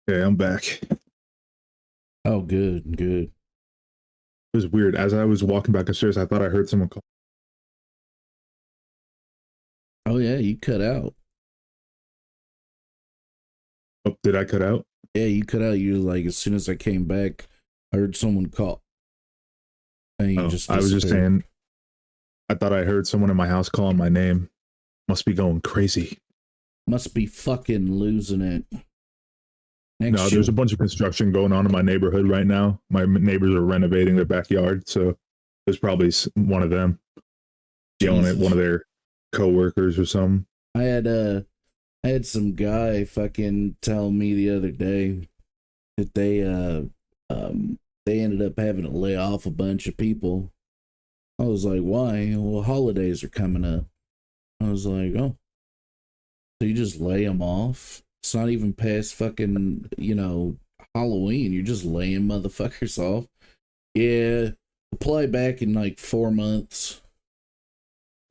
Yeah, I'm back. It Oh, good, good. was weird. As I was walking back upstairs, I thought I heard someone call. Oh yeah, you cut out. Oh, did I cut out? Yeah, you cut out. You was like, as soon as I came back, I heard someone call, and you Oh, just I was just disappeared. saying, I thought I heard someone in my house calling my name. Must be going crazy. Must be fucking losing it. No, Next there's a you, bunch of construction going on in my neighborhood right now. My neighbors are renovating their backyard, so there's probably one of them yelling at one Jesus. of their coworkers or something. I had I had some guy fucking tell me the other day that they ended up having to lay off a bunch of people. I was like, why? Well, holidays are coming up. I was like, oh, so you just lay them off? It's not even past fucking, Halloween. You're just laying motherfuckers off. Yeah, apply back in like 4 months.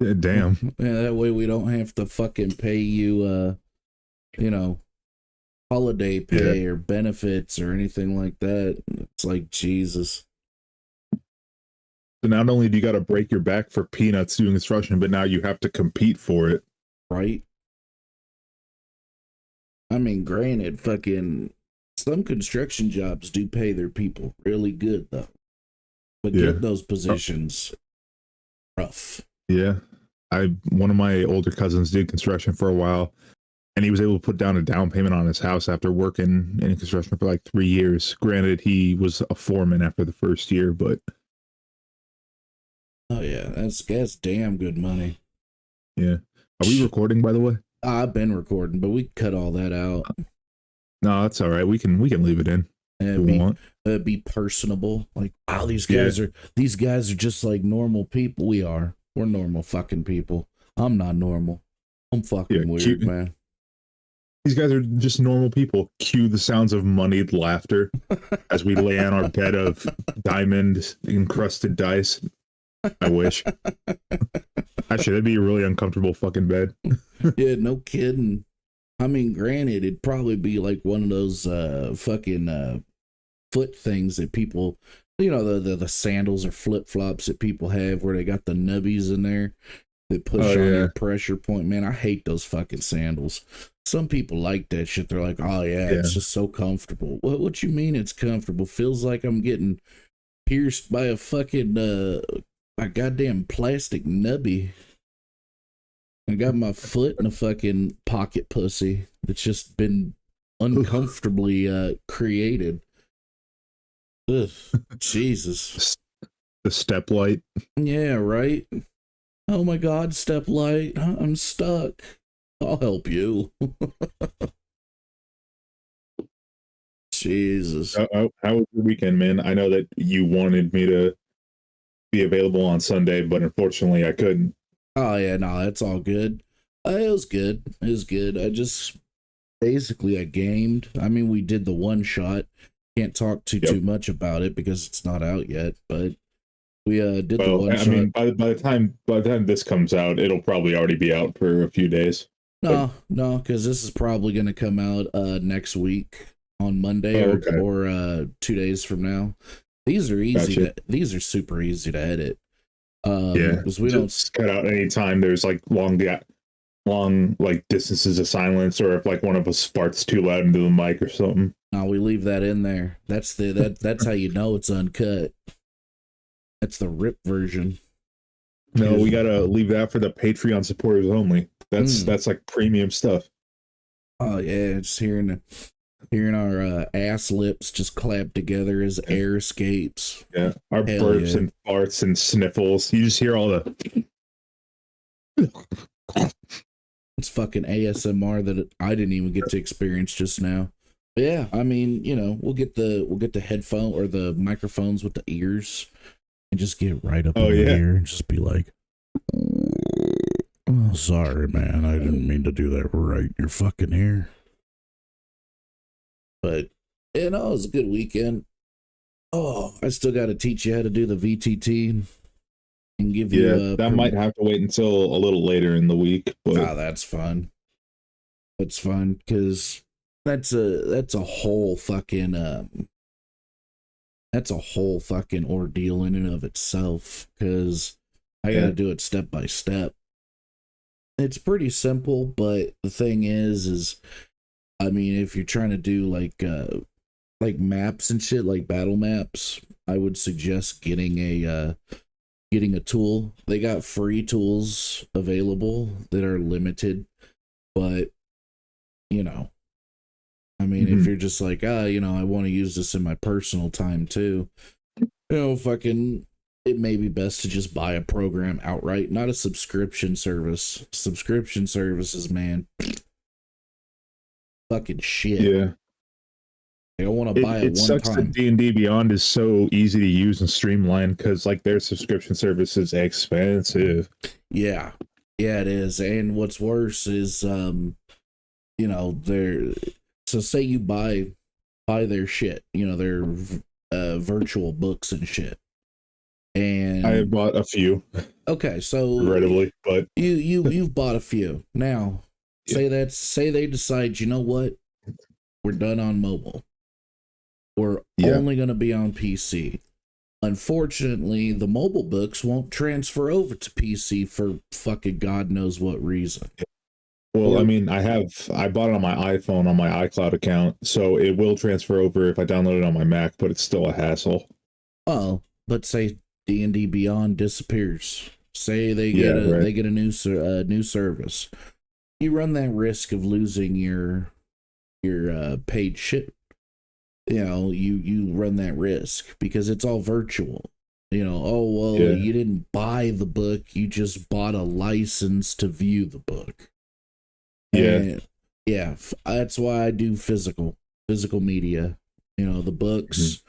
Yeah, damn. Yeah, that way we don't have to fucking pay you, you know, holiday Yeah. pay or benefits or anything like that. It's like, Jesus, So not only do you got to break your back for peanuts doing construction, but now you have to compete for it. right? I mean, granted, fucking some construction jobs do pay their people really good though. But Yeah. get those Oh, positions rough. yeah. One of my older cousins did construction for a while, and he was able to put down a down payment on his house after working in construction for like 3 years. Granted, he was a foreman after the first year, but Oh yeah, that's damn good money. yeah. Are we recording, by the way? I've been recording, but we cut all that out. No, that's all right. We can leave it in And if we want. be personable. Like, wow, Yeah. these guys are just like normal people. We are. We're normal fucking people. I'm not normal. I'm Yeah. fucking weird, Cute. man. These guys are just normal people. Cue the sounds of moneyed laughter as we lay on our bed of diamond encrusted dice. I wish. Actually, that'd be a really uncomfortable fucking bed. Yeah, no kidding. I mean, granted, it'd probably be like one of those fucking foot things that people, the sandals or flip flops that people have where they got the nubbies in there that Oh push on yeah. your pressure point. Man, I hate those fucking sandals. Some people like that shit. They're like, oh yeah, Yeah. it's just so comfortable. What you mean it's comfortable? Feels like I'm getting pierced by a goddamn plastic nubby. I got my foot in a fucking pocket pussy that's just been uncomfortably created. Ugh, Jesus. The step light. Yeah, right. Oh my God, step light. I'm stuck. I'll help you. Jesus. How was your weekend, man? I know that you wanted me to be available on Sunday, but unfortunately I couldn't. Oh yeah, no, that's all good. It was good. It was good. I just basically I gamed. I mean, we did the one shot. Can't talk too Yep. much about it because it's not out yet, but we did the Well, one I shot. mean, by the time this comes out, it'll probably already be out for a few days. But No, because this is probably going to come out next week on Monday oh, okay, or 2 days from now. gotcha. These are super easy to edit. Yeah, Because we don't. just cut out any time there's like long like distances of silence, or if like one of us farts too loud into the mic or something. No, we leave that in there. That's how you know it's uncut. That's the rip version. No, we gotta leave that for the Patreon supporters only. That's like premium stuff. Oh yeah, just hearing our ass lips just clap together as Yeah, air escapes. yeah. Our Hell burps yeah. and farts and sniffles. You just hear all the. It's fucking ASMR that I didn't even get to experience just now. But yeah, I mean, we'll get the headphone or the microphones with the ears and just get right up Oh in the yeah. ear and just be like, "Oh, sorry, man, I didn't mean to do that right in your fucking ear." But it was a good weekend. Oh, I still got to teach you how to do the VTT and give you Yeah, a. that might have to wait until a little later in the week, but That's fun. That's fun because that's a whole fucking that's a whole fucking ordeal in and of itself, because I got Yeah. to do it step by step. It's pretty simple, but the thing is I mean, if you're trying to do like maps and shit, like battle maps, I would suggest getting a tool. They got free tools available that are limited, but you know, I mean, if Mhm. you're just like, I want to use this in my personal time too, fucking, it may be best to just buy a program outright, not a subscription service. Subscription services, man, fucking shit. Yeah. Like, I want to buy It it it one sucks that time. D&D Beyond is so easy to use and streamlined because like their subscription service is expensive. Yeah, yeah, it is. And what's worse is, they're so say you buy their shit, their virtual books and shit. I have And bought a few, okay, so regrettably, but you've bought a few. Now, yeah. say they decide, you know what? We're done on mobile. We're Yeah. only going to be on PC. Unfortunately, the mobile books won't transfer over to PC for fucking God knows what reason. Well, I Or, mean, I bought it on my iPhone on my iCloud account, so it will transfer over if I download it on my Mac, but it's still a hassle. oh, but say D&D Beyond disappears. Say they get Yeah, a right. they get a new service. You run that risk of losing your paid shit. You run that risk because it's all virtual. Oh well, Yeah. you didn't buy the book, you just bought a license to view the book. Yeah. And yeah, that's why I do physical media. The Mhm. books.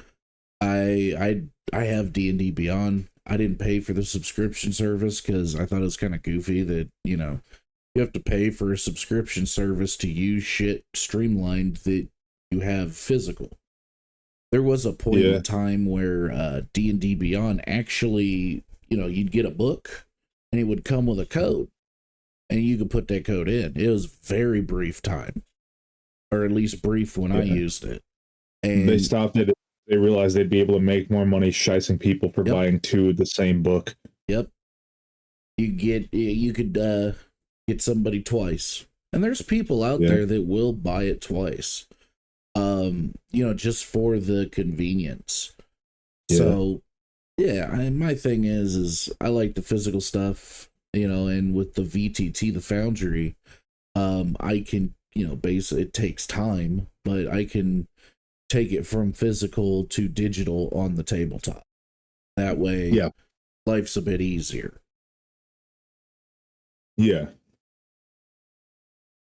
I have D&D Beyond. I didn't pay for the subscription service because I thought it was kind of goofy that you have to pay for a subscription service to use shit streamlined that you have physical. There was a point Yeah. in time where D&D Beyond actually, you'd get a book and it would come with a code and you could put that code in. It was very brief time, or at least brief when I Yeah. used it. They And stopped it. They realized they'd be able to make more money shicing people for yep, buying two of the same book. yep, you could get somebody twice. And there's people out Yeah. there that will buy it twice. Just for the convenience. Yeah. So yeah, my thing is I like the physical stuff, and with the VTT, the Foundry, I can, basically it takes time, but I can take it from physical to digital on the tabletop. That way, Yeah. life's a bit easier. Yeah.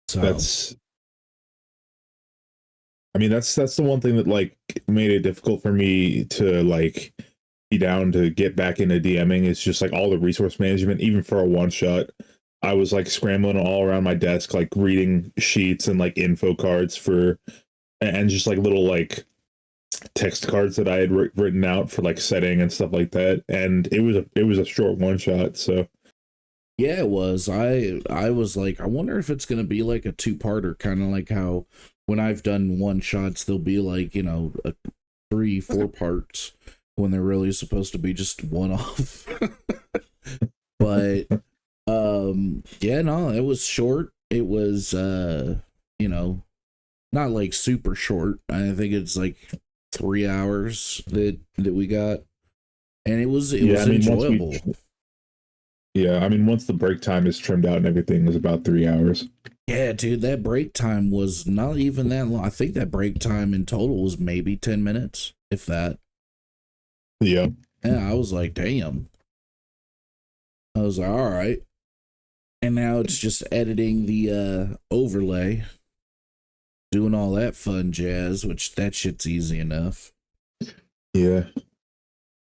So That's I mean, that's the one thing that like made it difficult for me to like be down to get back into DMing. It's just like all the resource management, even for a one shot. I was like scrambling all around my desk, like reading sheets and like info cards for, and just like little like text cards that I had written out for like setting and stuff like that. And it was a short one shot. So yeah, it was. I was like, I wonder if it's gonna be like a two-parter, kind of like how when I've done one shots, they'll be like, a 3-4 parts when they're really supposed to be just one off. But yeah, no, it was short. It was you know, not like super short. I think it's like 3 hours that we got. And it yeah, was I mean enjoyable. once the break time is trimmed out and everything was about 3 hours. Yeah, dude, that break time was not even that long. I think that break time in total was maybe 10 minutes, if that. Yeah. Yeah, I was like, damn. I was like, all right. And now it's just editing the overlay, doing all that fun jazz, which that shit's easy enough. Yeah.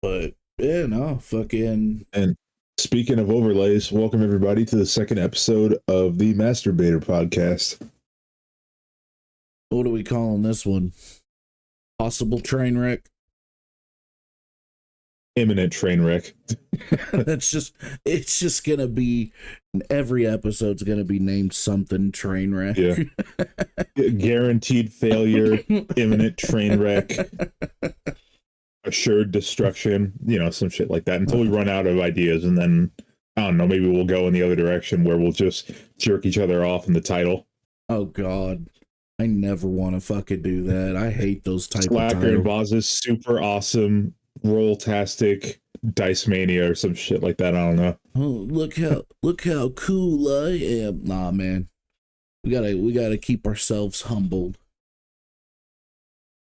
But yeah, no, fucking. And speaking of overlays, welcome everybody to the second episode of the Master BATR Podcast. What are we calling this one? Possible train wreck? Imminent train wreck. It's just gonna be And every episode's gonna be named something train wreck. Yeah. Guaranteed failure, imminent train wreck, assured destruction, some shit like that until we run out of ideas. And then, I don't know, maybe we'll go in the other direction where we'll just jerk each other off in the title. Oh, God. I never want to fucking do that. I hate those type Slacker of titles. and Boz's super awesome roll-tastic Dice Mania or some shit like that. I don't know. Oh, look how cool I am. Nah, man. We gotta keep ourselves humbled.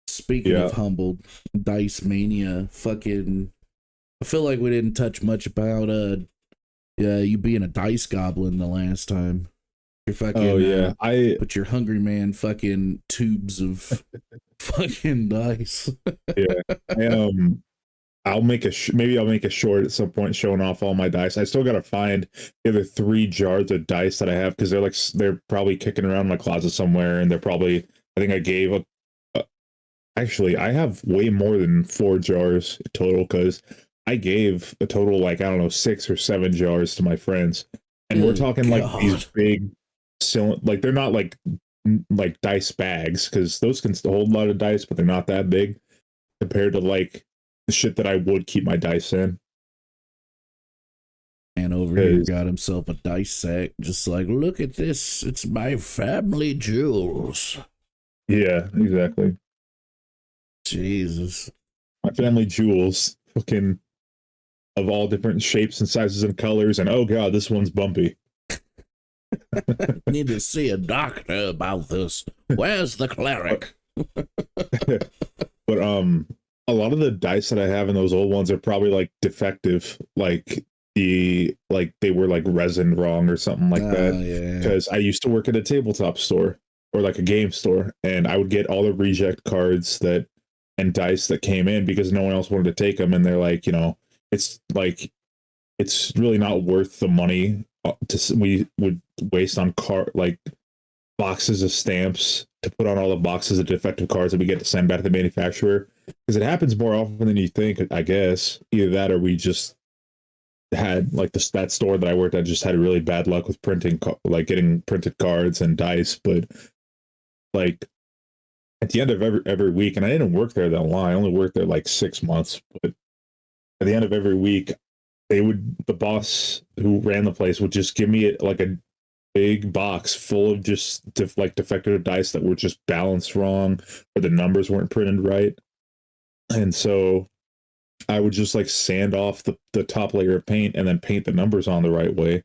Speaking of humbled, Dice Mania, fucking, I feel like we didn't touch much about you being a dice goblin the last time. You're fucking I put your hungry man fucking tubes of fucking dice. Yeah. I'll make maybe I'll make a short at some point showing off all my dice. I still gotta find the other 3 jars of dice that I have because they're probably kicking around in my closet somewhere, and they're probably, I think I gave actually I have way more than 4 jars total because I gave a total like, I don't know, 6 or 7 jars to my friends, and we're talking like these big like they're not like dice bags because those can still hold a lot of dice, but they're not that big compared to like the shit that I would keep my dice in. And over here got himself a dice sack, just like, look at this, it's my family jewels. Yeah, exactly. Jesus. My family jewels, fucking of all different shapes and sizes and colors, and oh god, this one's bumpy. Need to see a doctor about this. Where's the cleric? But a lot of the dice that I have in those old ones are probably like defective, like they were like resined wrong or something like that. Because I used to work at a tabletop store or like a game store, and I would get all the reject cards and dice that came in because no one else wanted to take them, and they're like, it's really not worth the money we would waste on like boxes of stamps to put on all the boxes of defective cards that we get to send back to the manufacturer, because it happens more often than you think, I guess. Either that or we just had like that store that I worked at just had really bad luck with printing, like getting printed cards and dice. But like at the end of every week, and I didn't work there that long, I only worked there like 6 months, but at the end of every week, the boss who ran the place would just give me like a big box full of just defective dice that were just balanced wrong or the numbers weren't printed right. And so I would just like sand off the top layer of paint and then paint the numbers on the right way.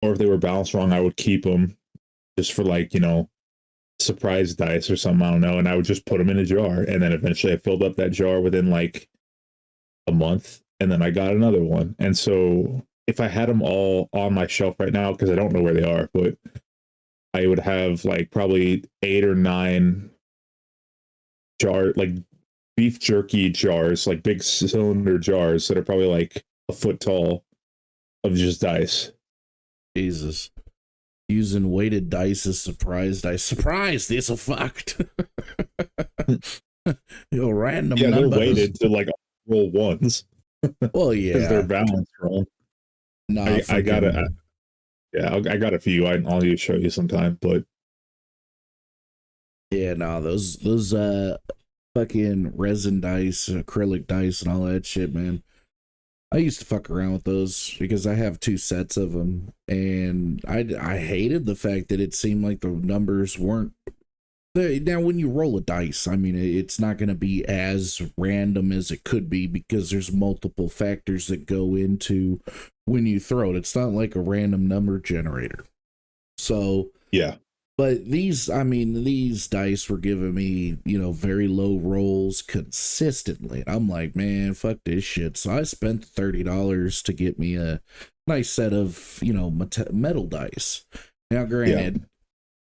Or if they were balanced wrong, I would keep them just for like, surprise dice or something, I don't know. And I would just put them in a jar. And then eventually I filled up that jar within like a month. And then I got another one. And so if I had them all on my shelf right now, because I don't know where they are, but I would have like probably 8 or 9 like beef jerky jars, like big cylinder jars that are probably like a foot tall of just dice. Jesus. Using weighted dice as surprise dice. Surprise! These are fucked. Random numbers. They're weighted to like roll ones. Well, yeah, because they're balanced wrong. No, I got a I got a few. I'll need to show you sometime, but yeah, no, those fucking resin dice, acrylic dice, and all that shit, man. I used to fuck around with those because I have 2 sets of them, and I hated the fact that it seemed like the numbers weren't. Now, when you roll a dice, I mean, it's not going to be as random as it could be because there's multiple factors that go into when you throw it. It's not like a random number generator. So, yeah. But these dice were giving me, very low rolls consistently. I'm like, man, fuck this shit. So I spent $30 to get me a nice set of, metal dice. Now, granted,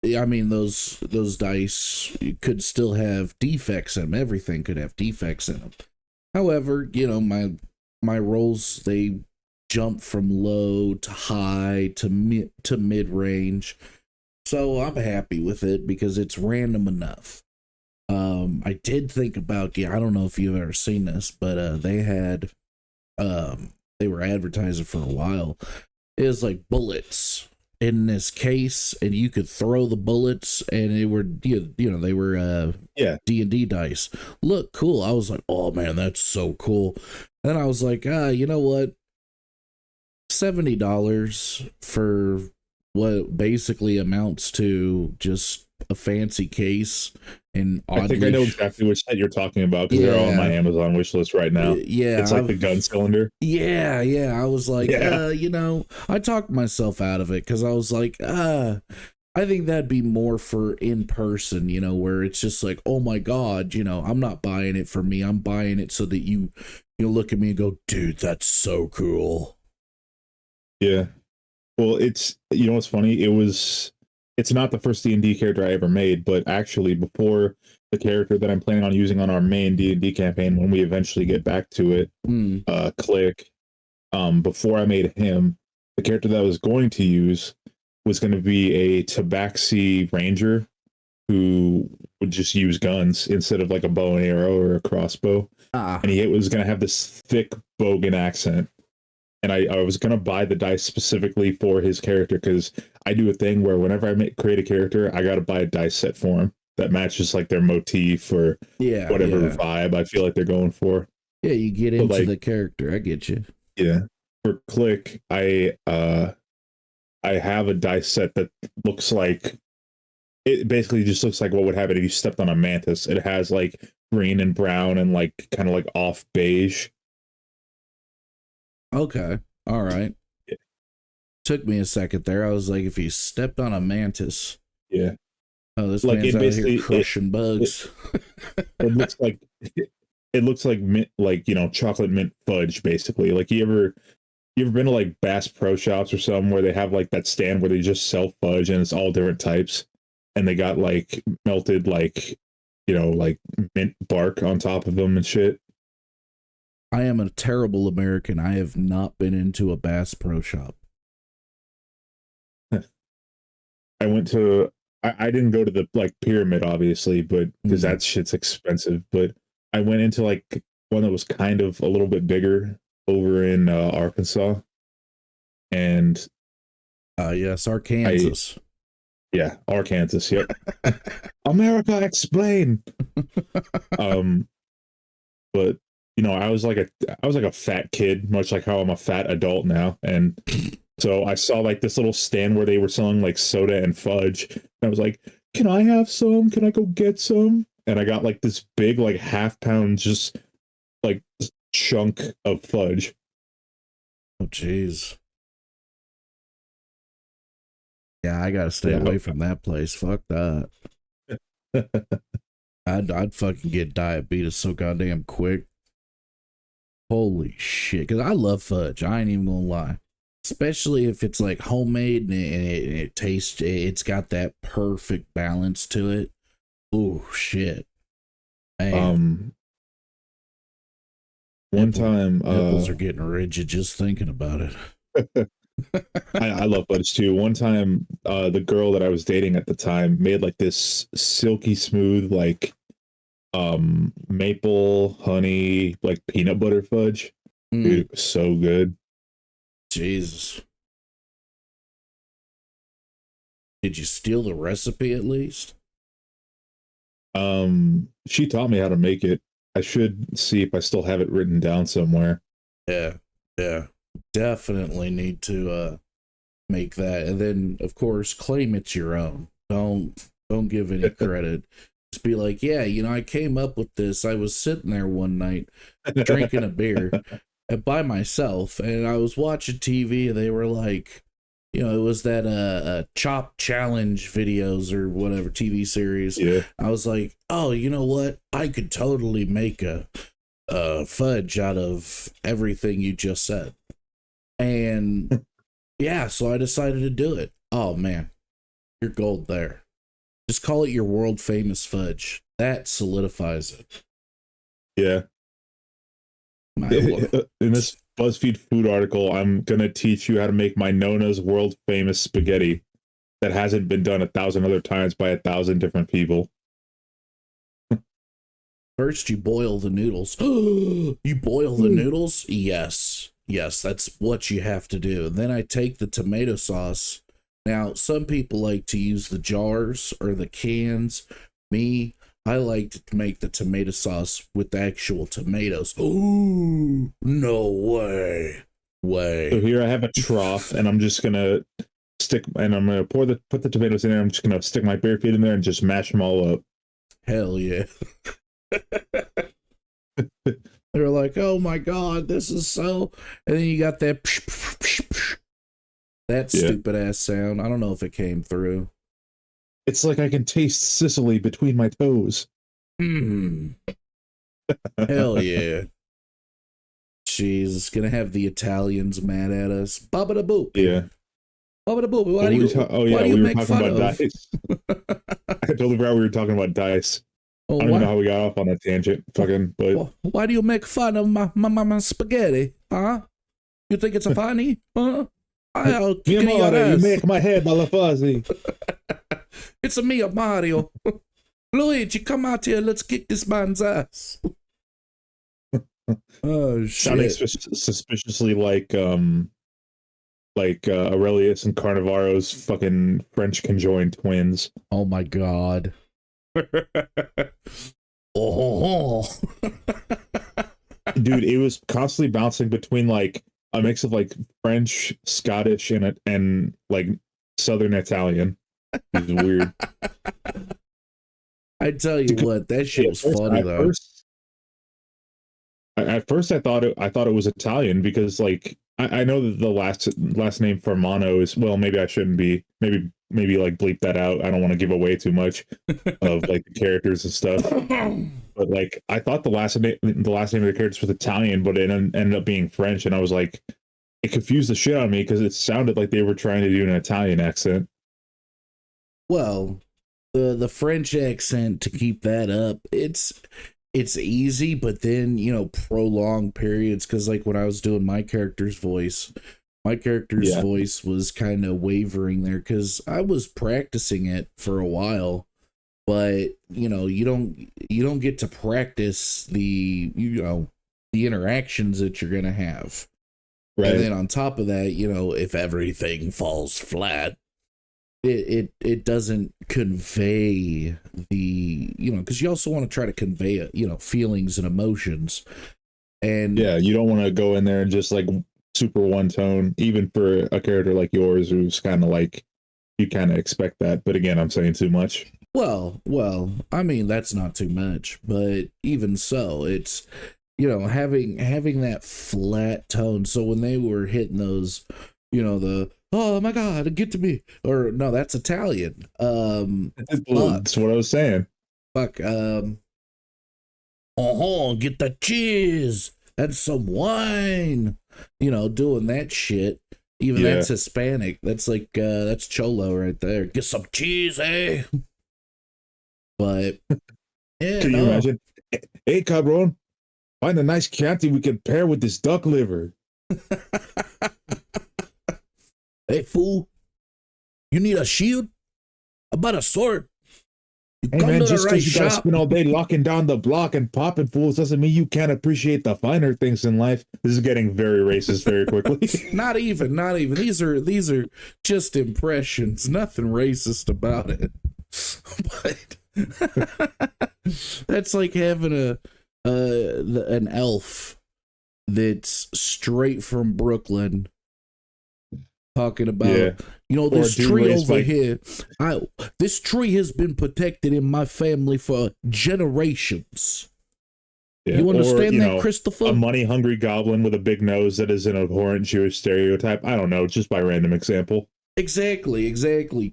I mean, those dice could still have defects in them. Everything could have defects in them. However, my rolls, they jump from low to high to mid range. So I'm happy with it because it's random enough. I did think about, I don't know if you've ever seen this, but they were advertising for a while it was like bullets in this case, and you could throw the bullets, and they were they were Yeah. D&D dice. Look cool. I was like, oh man, that's so cool. Then I was like, you know what? $70 for what basically amounts to just a fancy case and I think I oddly know exactly which set you're talking about because they're all on my yeah, Amazon wish list right now. It's like the gun cylinder. yeah, I was like, Yeah. I talked myself out of it because I was like, I think that'd be more for in person, where it's just like, oh my God, I'm not buying it for me. I'm buying it so that you look at me and go, dude, that's so cool. Yeah. Well, it's what's funny? It's not the first D&D character I ever made, but actually before the character that I'm planning on using on our main D&D campaign when we eventually get back to it, Click, before I made him, the character that I was going to use was going to be a Tabaxi ranger who would just use guns instead of like a bow and arrow or a crossbow. And he was going to have this thick Bogan accent. And I was going to buy the dice specifically for his character because I do a thing where whenever I create a character, I got to buy a dice set for him that matches like their motif or whatever vibe I feel like they're going for. Yeah, you get into the character. I get you. Yeah. For Click, I have a dice set that looks like it basically just looks like what would happen if you stepped on a mantis. It has like green and brown and like kind of like off beige. Okay. All right. Yeah. Took me a second there. I was like, if he stepped on a mantis. Yeah. Oh, this like man's out here crushing bugs. It looks like mint, like chocolate mint fudge, basically. Like you ever been to like Bass Pro Shops or something where they have like that stand where they just sell fudge and it's all different types, and they got like melted like like mint bark on top of them and shit. I am a terrible American. I have not been into a Bass Pro Shop. I went to I didn't go to the like pyramid obviously, but because that shit's expensive. But I went into like one that was kind of a little bit bigger over in Arkansas, and yes, Arkansas. Yeah, Arkansas. Yep. America, explain. But I was like a fat kid, much like how I'm a fat adult now, and so I saw like this little stand where they were selling like soda and fudge, and I was like, "Can I have some? Can I go get some?" And I got like this big like half-pound just like chunk of fudge. Oh jeez. Yeah, I gotta stay away from that place. Fuck that. I'd fucking get diabetes so goddamn quick. Holy shit! Because I love fudge. I ain't even gonna lie. Especially if it's like homemade and it tastes. It's got that perfect balance to it. Oh shit! Man. One time, nipples are getting rigid just thinking about it. I love fudge too. One time, the girl that I was dating at the time made like this silky smooth, like maple honey, like peanut butter fudge. Dude, it was so good. Jesus. Did you steal the recipe at least? She taught me how to make it. I should see if I still have it written down somewhere. Yeah. Definitely need to make that, and then of course claim it's your own. Don't give any credit. Just be like, yeah, I came up with this. I was sitting there one night drinking a beer by myself, and I was watching TV, and they were like, it was that chop challenge videos or whatever TV series. Yeah. I was like, oh, you know what? I could totally make a fudge out of everything you just said. And yeah, so I decided to do it. Oh man, you're gold there. Just call it your world famous fudge. That solidifies it. Yeah. In this BuzzFeed food article, I'm going to teach you how to make my Nona's world famous spaghetti that hasn't been done 1,000 other times by 1,000 different people. First, you boil the noodles. You boil the noodles? Yes. Yes, that's what you have to do. Then I take the tomato sauce. Now, some people like to use the jars or the cans. Me, I like to make the tomato sauce with the actual tomatoes. Ooh, no way. So Way. here I have a trough, and I'm just gonna put the tomatoes in there. I'm just gonna stick my bare feet in there and just mash them all up. Hell yeah. They're like, oh my God, this is so. And then you got that. That Yeah. stupid ass sound. I don't know if it came through. It's like I can taste Sicily between my toes. Hmm. Hell yeah. Jeez, it's gonna have the Italians mad at us. Baba da boop. Yeah. Baba da boop. Why What do were you? oh Why yeah, do you we were make talking fun about of? dice. I totally forgot we were talking about dice. Oh, I don't even know why? how we got off on that tangent. Fucking, but Why do you make fun of my spaghetti? Huh? You think it's a funny? Huh? I'll kick mia it in your mare, you ass. make my head malafuzzy. It's a Mia Mario. Luigi, come out here. Let's kick this man's ass. Oh Sounding shit. suspiciously like Aurelius and Carnavaro's fucking French conjoined twins. Oh my god. Oh. Dude, it was constantly bouncing between like a mix of like French, Scottish, and like Southern Italian. It was weird. I tell you what, that shit was funny though. At first I thought it was Italian because like I know that the last name for Mono is, well, maybe I shouldn't be, maybe like bleep that out. I don't want to give away too much of like the characters and stuff. But like I thought the last name of the characters was Italian, but it ended up being French, and I was like, it confused the shit out of me because it sounded like they were trying to do an Italian accent. Well, the French accent, to keep that up, it's easy, but then prolonged periods, because like when I was doing my character's voice, Yeah. voice was kind of wavering there because I was practicing it for a while, but you don't get to practice the interactions that you're gonna have. Right. And then on top of that, if everything falls flat, it doesn't convey the, because you also want to try to convey feelings and emotions. And Yeah, you don't want to go in there and just like super one tone, even for a character like yours who's kind of like, you kind of expect that. But again, I'm saying too much. well, I mean, that's not too much, but even so, it's having that flat tone. So when they were hitting those, the oh my god, get to me, or no, that's Italian. That's what I was saying. Fuck. Oh, get the cheese and some wine. Doing that shit. Even Yeah. that's Hispanic. That's like that's Cholo right there. Get some cheese, eh? But yeah, Can you no. imagine? Hey, cabron, find a nice Chianti we can pair with this duck liver. Hey, fool, you need a shield? How about a sword? You Hey come man, to the just right because you gotta shop. spend all day locking down the block and popping fools doesn't mean you can't appreciate the finer things in life. This is getting very racist very quickly. Not even. These are just impressions. Nothing racist about it. But that's like having an elf that's straight from Brooklyn talking about, Or this dude tree raised over by here. This tree has been protected in my family for generations. yeah, You or understand that, a Christopher? money hungry goblin with a big nose that is an abhorrent Jewish stereotype. I don't know, just by random example. Exactly.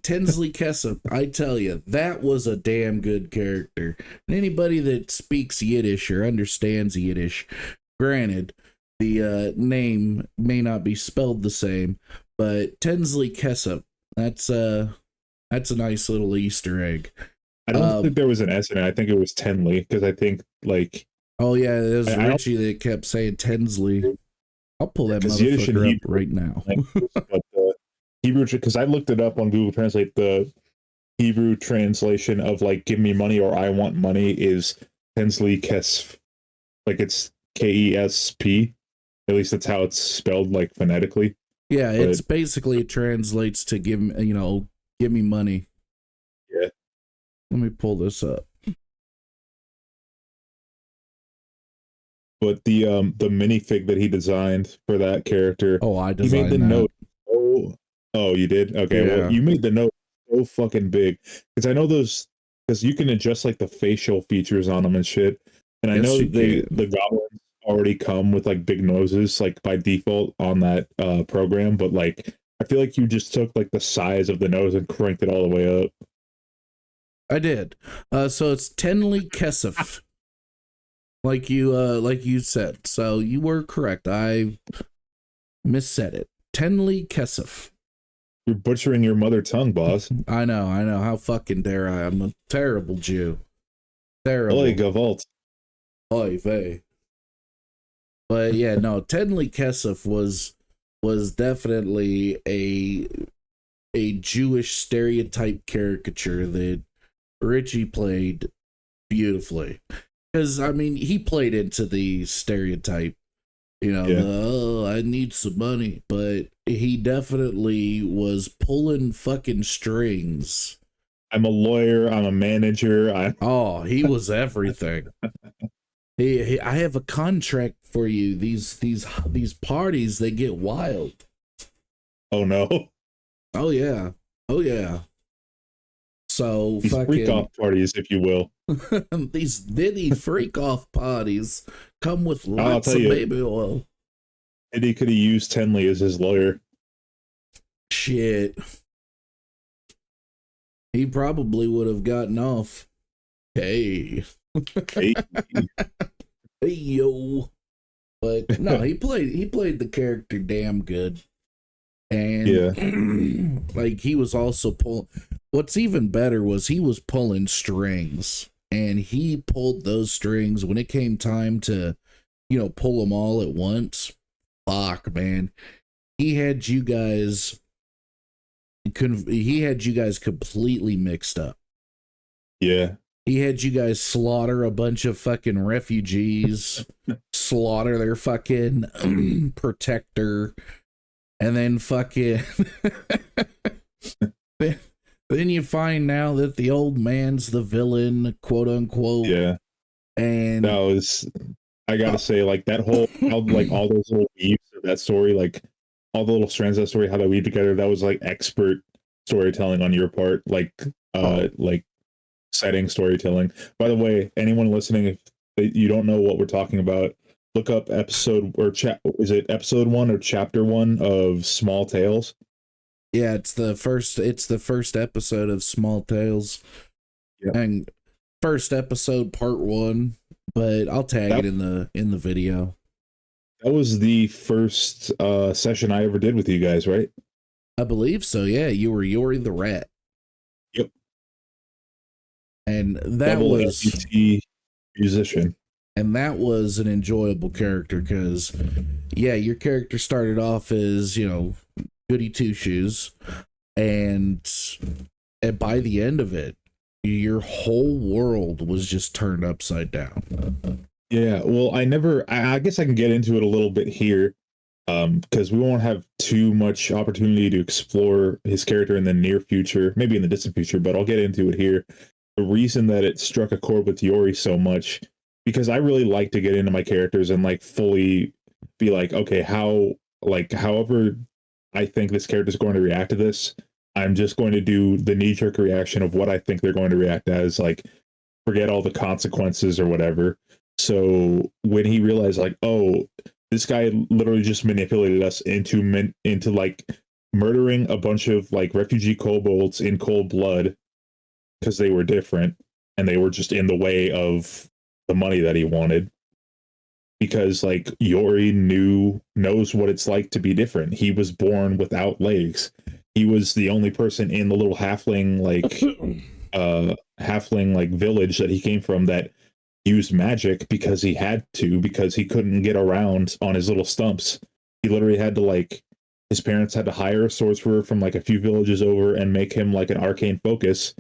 Tinsley Kessup, I tell you, that was a damn good character. And anybody that speaks Yiddish or understands Yiddish, granted, the name may not be spelled the same, but Tinsley Kessup, that's a nice little Easter egg. I don't think there was an S in it. I think it was Tenley because I think like Oh yeah, it was I Richie that kept saying Tinsley. I'll pull that Yiddish and motherfucker up Hebrew right now. but the Hebrew, because I looked it up on Google Translate, the Hebrew translation of like "give me money" or "I want money" is Hensley Kesf, like it's Kesp. At least that's how it's spelled, like phonetically. Yeah, But it's basically it translates to give me, give me money. yeah, Let me pull this up. but the minifig that he designed for that character, Oh, I he made the designed that. note. Oh, you did? Okay, well, Yeah. you made the note so fucking big because I know those because you can adjust like the facial features on them and shit. And I Yes, know you can. the goblins already come with like big noses like by default on that program, but like I feel like you just took like the size of the nose and cranked it all the way up. I did. So it's Tenley Kesef, like you said. So you were correct. I missaid it. Tenley Kesef. You're butchering your mother tongue, boss. I know. How fucking dare I? I'm a terrible Jew. Oy, Terrible. Gavalt. Oy vey. But yeah, no, Tenley Kesef was definitely a Jewish stereotype caricature that Richie played beautifully. Because I mean, he played into the stereotype, Yeah. I need some money, but he definitely was pulling fucking strings. I'm a lawyer. I'm a manager. Oh, he was everything. I have a contract for you. These parties, they get wild. Oh no. Oh yeah. Oh yeah. So These freak fucking off parties, if you will. these Diddy freak off parties come with I'll lots tell of you, baby oil. Eddie could have used Tenley as his lawyer. Shit. He probably would have gotten off. Hey. Hey. Hey yo. But no, he played the character damn good. Yeah. And like he was also what's even better was he was pulling strings. And he pulled those strings when it came time to, pull them all at once. Fuck, man. He had you guys completely mixed up. Yeah. He had you guys slaughter a bunch of fucking refugees, slaughter their fucking protector, and then fucking then you find now that the old man's the villain, quote unquote. Yeah. And That was I gotta say, like that whole how like all those little weaves of that story, like all the little strands of that story, how they weave together, that was like expert storytelling on your part, like setting storytelling. By the way, anyone listening, if you don't know what we're talking about, look up episode or is it episode 1 or chapter 1 of Small Tales? yeah, it's the first episode of Small Tales. Yeah. And first episode part 1, but I'll tag it in the video. That was the first session I ever did with you guys, right? I believe so. Yeah, you were Yori the rat. Yep. And Double LPT musician. and that was an enjoyable character because yeah, your character started off as, goody two shoes, and by the end of it, your whole world was just turned upside down. Yeah, well, I guess I can get into it a little bit here, because we won't have too much opportunity to explore his character in the near future, maybe in the distant future, but I'll get into it here. The reason that it struck a chord with Yori so much, because I really like to get into my characters and like fully be like, okay, however I think this character is going to react to this, I'm just going to do the knee-jerk reaction of what I think they're going to react as, like forget all the consequences or whatever. So when he realized, like, oh, this guy literally just manipulated us into like murdering a bunch of like refugee kobolds in cold blood because they were different and they were just in the way of the money that he wanted. Because like Yori knows what it's like to be different. He was born without legs. He was the only person in the little halfling like village that he came from that used magic because he had to, because he couldn't get around on his little stumps. He literally had to like his parents had to hire a sorcerer from like a few villages over and make him like an arcane focus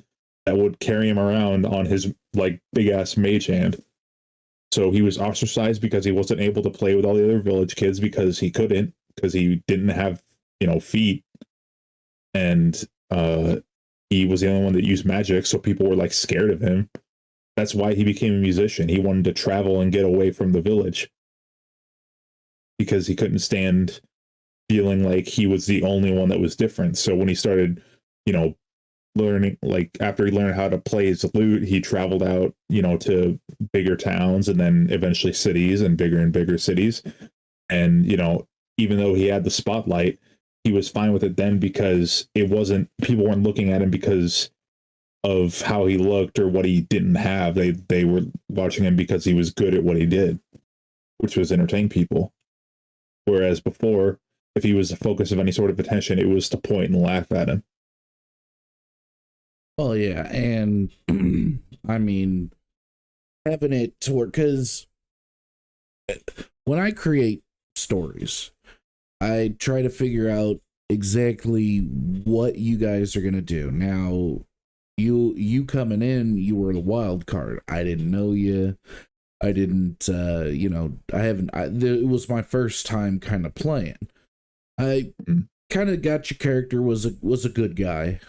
that would carry him around on his like big ass mage hand. So he was ostracized because he wasn't able to play with all the other village kids because he couldn't, because he didn't have, feet. And he was the only one that used magic. So people were like scared of him. That's why he became a musician. He wanted to travel and get away from the village because he couldn't stand feeling like he was the only one that was different. So when he started, you know, learning, like after he learned how to play his lute, he traveled out, to bigger towns and then eventually cities and bigger cities. And, even though he had the spotlight, he was fine with it then because it wasn't, people weren't looking at him because of how he looked or what he didn't have. They were watching him because he was good at what he did, which was entertain people. Whereas before, if he was the focus of any sort of attention, it was to point and laugh at him. Oh yeah, and I mean having it to work, because when I create stories, I try to figure out exactly what you guys are gonna do. Now, you coming in, you were the wild card. I didn't know you. I didn't, I haven't. It was my first time kind of playing. I kind of got your character was a good guy.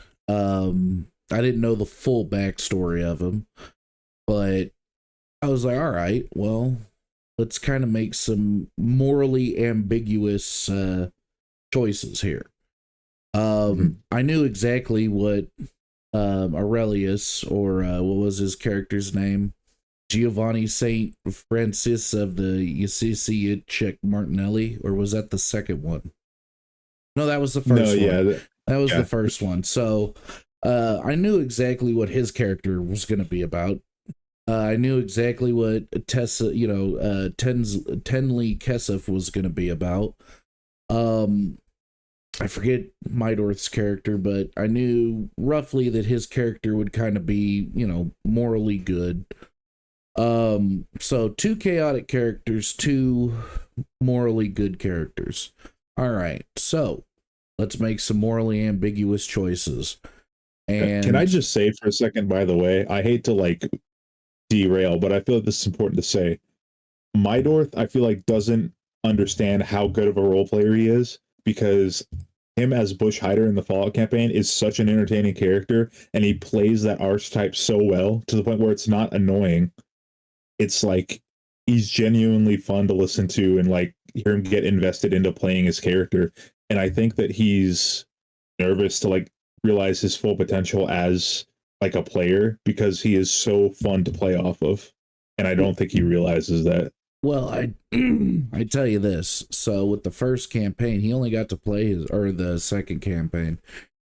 I didn't know the full backstory of him, but I was like, all right, well, let's kind of make some morally ambiguous choices here. I knew exactly what Aurelius, or what was his character's name? Giovanni Saint Francis of the Ussisi Check Martinelli, or was that the second one? No, that was the No, first one. yeah, That was yeah, the first one. So I knew exactly what his character was going to be about. I knew exactly what Tessa, Tenley Kesef was going to be about. Um, I forget Mydorth's character, but I knew roughly that his character would kind of be, morally good. So two chaotic characters, two morally good characters. All right, so let's make some morally ambiguous choices. Can I And just say for a second, by the way, I hate to like derail, but I feel like this is important to say. Mydorth, I feel like, doesn't understand how good of a role player he is because him as Bush Hider in the Fallout campaign is such an entertaining character, and he plays that archetype so well to the point where it's not annoying. It's like he's genuinely fun to listen to and like hear him get invested into playing his character. And I think that he's nervous to like realize his full potential as like a player because he is so fun to play off of. And I don't think he realizes that. well, I tell you this. So with the first campaign, he only got to play his, or the second campaign,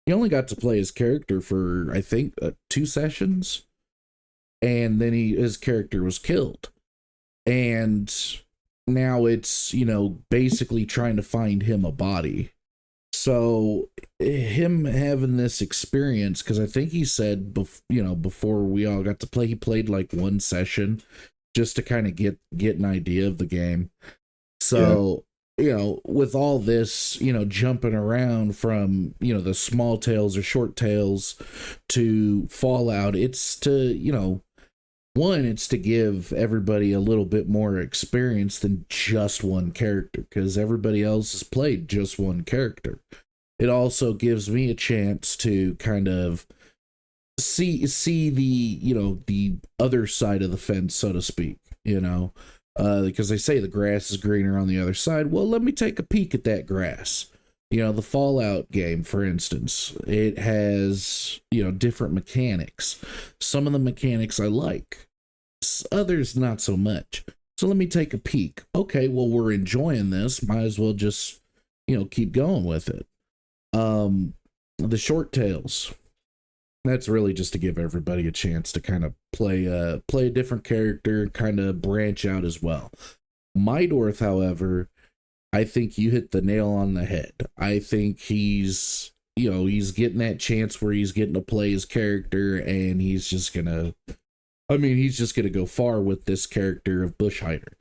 he only got to play his character for I think 2 sessions, and then his character was killed. And now it's, basically trying to find him a body. So him having this experience, because I think he said before we all got to play, he played like 1 session just to kind of get an idea of the game. So with all this, jumping around from the small tales or short tales to Fallout, it's to one, it's to give everybody a little bit more experience than just one character, because everybody else has played just one character. It also gives me a chance to kind of see the other side of the fence, so to speak, because they say the grass is greener on the other side. Well, let me take a peek at that grass. The Fallout game, for instance, it has, different mechanics. Some of the mechanics I like, others not so much. So let me take a peek. Okay, well, we're enjoying this. Might as well just, keep going with it. The short tales, that's really just to give everybody a chance to kind of play a different character, kind of branch out as well. Mydorth, however, I think you hit the nail on the head. I think he's getting that chance where he's getting to play his character, and he's just gonna go far with this character of Bush Hider.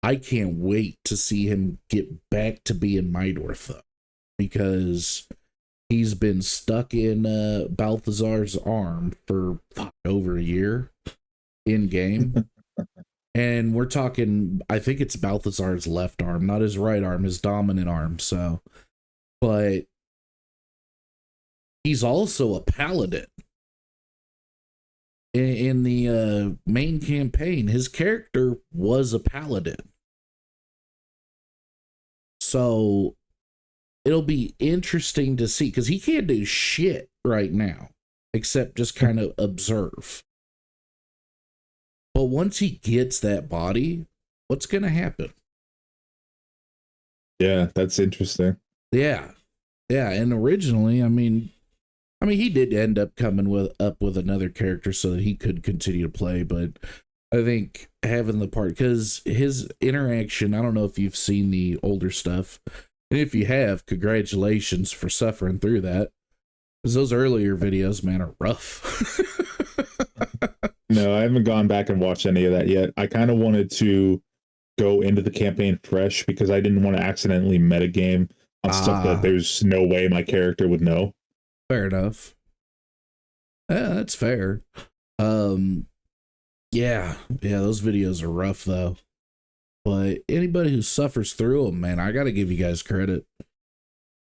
I can't wait to see him get back to being Mydorth, though, because he's been stuck in Balthazar's arm for over a year in game. And we're talking, I think it's Balthazar's left arm, not his right arm, his dominant arm. So, but he's also a paladin. In the main campaign, his character was a paladin. So it'll be interesting to see, because he can't do shit right now except just kind of observe. But once he gets that body, what's going to happen? Yeah, that's interesting. Yeah. Yeah, and originally, I mean he did end up coming up with another character so that he could continue to play, but I think having the part, because his interaction, I don't know if you've seen the older stuff, and if you have, congratulations for suffering through that, because those earlier videos, man, are rough. No, I haven't gone back and watched any of that yet. I kind of wanted to go into the campaign fresh because I didn't want to accidentally metagame on stuff that there's no way my character would know. Fair enough. Yeah, that's fair. Yeah, those videos are rough though. But anybody who suffers through them, man, I got to give you guys credit.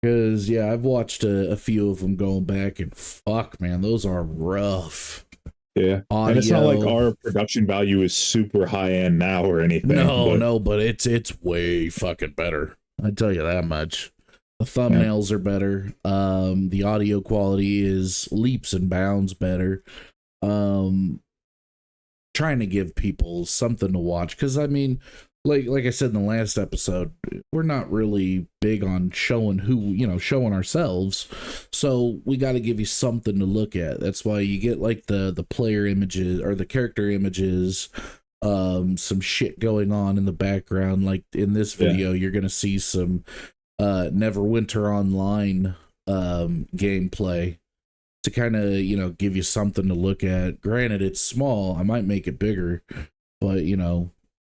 Because, yeah, I've watched a few of them going back, and fuck, man, those are rough. Yeah. Audio. And it's not like our production value is super high end now or anything. No, but it's way fucking better. I tell you that much. The thumbnails are better. The audio quality is leaps and bounds better. Trying to give people something to watch, because I mean, like I said in the last episode, we're not really big on showing showing ourselves, so we got to give you something to look at. That's why you get like the player images or the character images, some shit going on in the background. Like in this video, you're gonna see some Neverwinter Online gameplay to kind of give you something to look at. Granted, it's small. I might make it bigger, but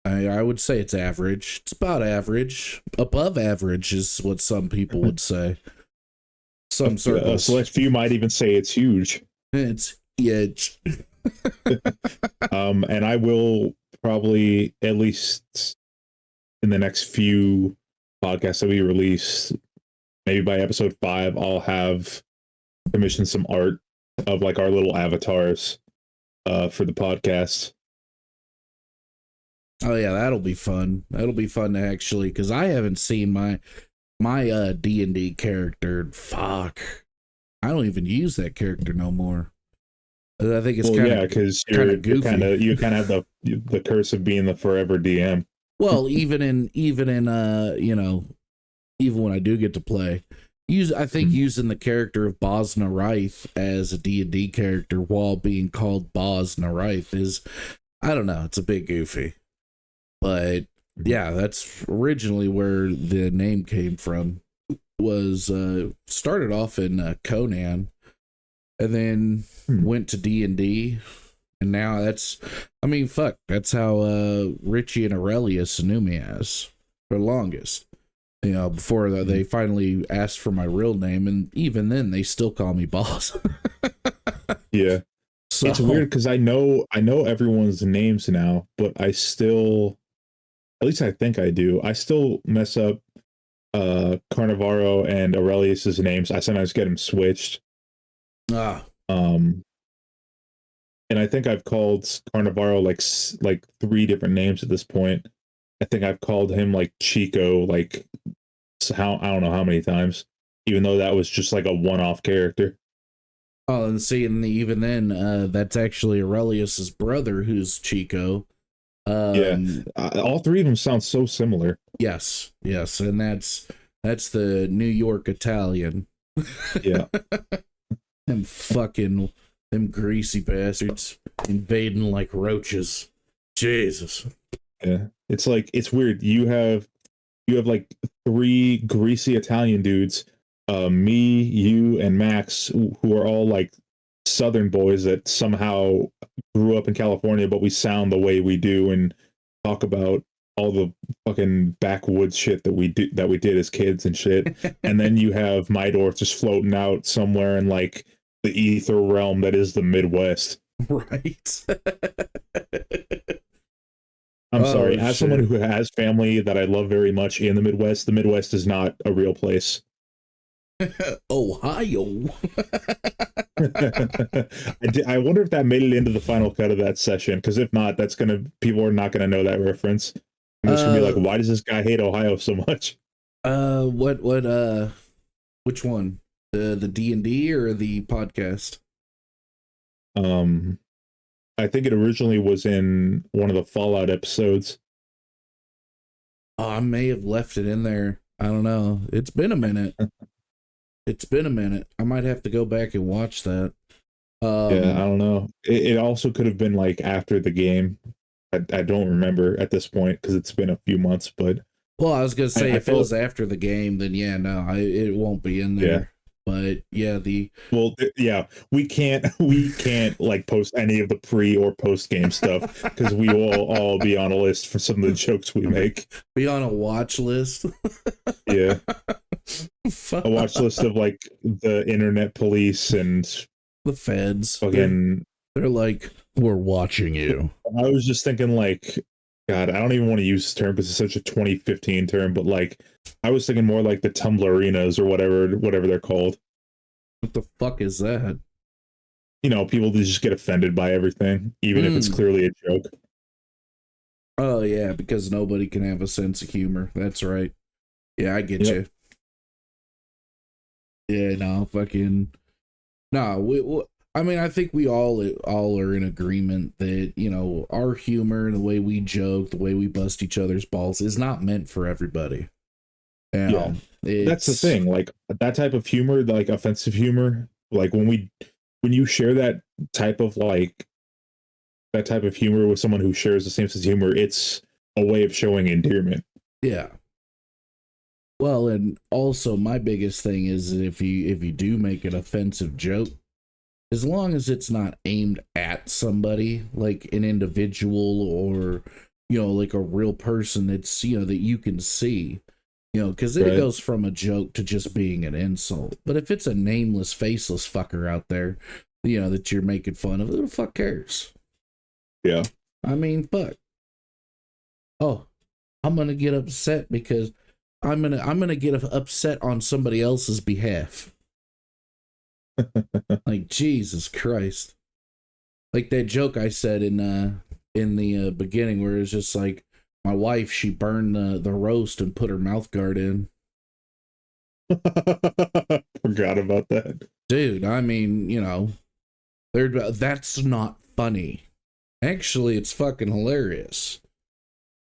I would say it's average. It's about average. Above average is what some people would say. Some circles. A select few might even say it's huge. It's huge. And I will probably, at least in the next few podcasts that we release, maybe by episode 5, I'll have commissioned some art of like our little avatars for the podcast. Oh yeah, that'll be fun. That'll be fun to actually, because I haven't seen my D&D character. Fuck, I don't even use that character no more. I think it's kind of because goofy. You kind of have the curse of being the forever DM. Well, even in even when I do get to play, I think using the character of Boz Narith as a D&D character while being called Boz Narith is, I don't know, it's a bit goofy. But yeah, that's originally where the name came from. Was started off in Conan, and then went to D&D, and now that's how Richie and Aurelius knew me as for the longest. Before they finally asked for my real name, and even then they still call me Boss. Yeah. So it's weird because I know everyone's names now, but I still, at least I think I do, I still mess up Carnivaro and Aurelius's names. I sometimes get them switched. And I think I've called Carnivaro like 3 different names at this point. I think I've called him like Chico like I don't know how many times, even though that was just like a one-off character. Oh, and see, and even then, that's actually Aurelius's brother, who's Chico. All 3 of them sound so similar. Yes, and that's the New York Italian. Yeah. Them greasy bastards invading like roaches. Jesus. Yeah. It's weird. You have like 3 greasy Italian dudes, me, you, and Max, who are all like Southern boys that somehow grew up in California, but we sound the way we do and talk about all the fucking backwoods shit that we did as kids and shit. And then you have Mydorf just floating out somewhere in like the ether realm that is the Midwest. Right. I'm sorry. Oh As someone shit. who has family that I love very much in the Midwest is not a real place. Ohio. I wonder if that made it into the final cut of that session. Because if not, people are not gonna know that reference. And it's gonna be like, uh why does this guy hate Ohio so much? what which one? The D&D or the podcast? Um, I think it originally was in one of the Fallout episodes. Oh, I may have left it in there. I don't know. It's been a minute. It's been a minute. I might have to go back and watch that. Yeah, I Um, don't know. It also could have been like after the game. I don't remember at this point because it's been a few months, but well, I was gonna say I if it felt was after the game, then yeah, no, it won't be in yeah. there. But yeah, the Well, yeah, we can't like post any of the pre or post game stuff because we will all be on a list for some of the jokes we make. be on a watch list. Yeah, a Fuck. watch list of like the internet police and The feds. fucking. They're like, we're watching you. I was just thinking like, God, I don't even want to use this term because it's such a 2015 term, but like, I was thinking more like the Tumblrinas or whatever they're called. What the fuck is that? You know, people that just get offended by everything, even if it's Mm. clearly a joke. Oh yeah, because nobody can have a sense of humor. That's right. Yeah, I get Yep. you. Yeah, no, fucking no. I mean, I think we all are in agreement that our humor and the way we joke, the way we bust each other's balls, is not meant for everybody. Yeah, that's the thing. Like that type of humor, like offensive humor, like when you share type of like that type of humor with someone who shares the same sense of humor, it's a way of showing endearment. Yeah. Well, and also my biggest thing is if you do make an offensive joke, as long as it's not aimed at somebody, like an individual or like a real person that's that you can see, because then it Right. goes from a joke to just being an insult. But if it's a nameless, faceless fucker out there, that you're making fun of, who the fuck cares? Yeah. I mean, fuck. Oh, I'm gonna get upset because I'm gonna get upset on somebody else's behalf. Like Jesus Christ. Like that joke I said in the beginning where it's just like my wife, she burned the roast and put her mouth guard in. Forgot about that. Dude, I mean, that's not funny. Actually, it's fucking hilarious.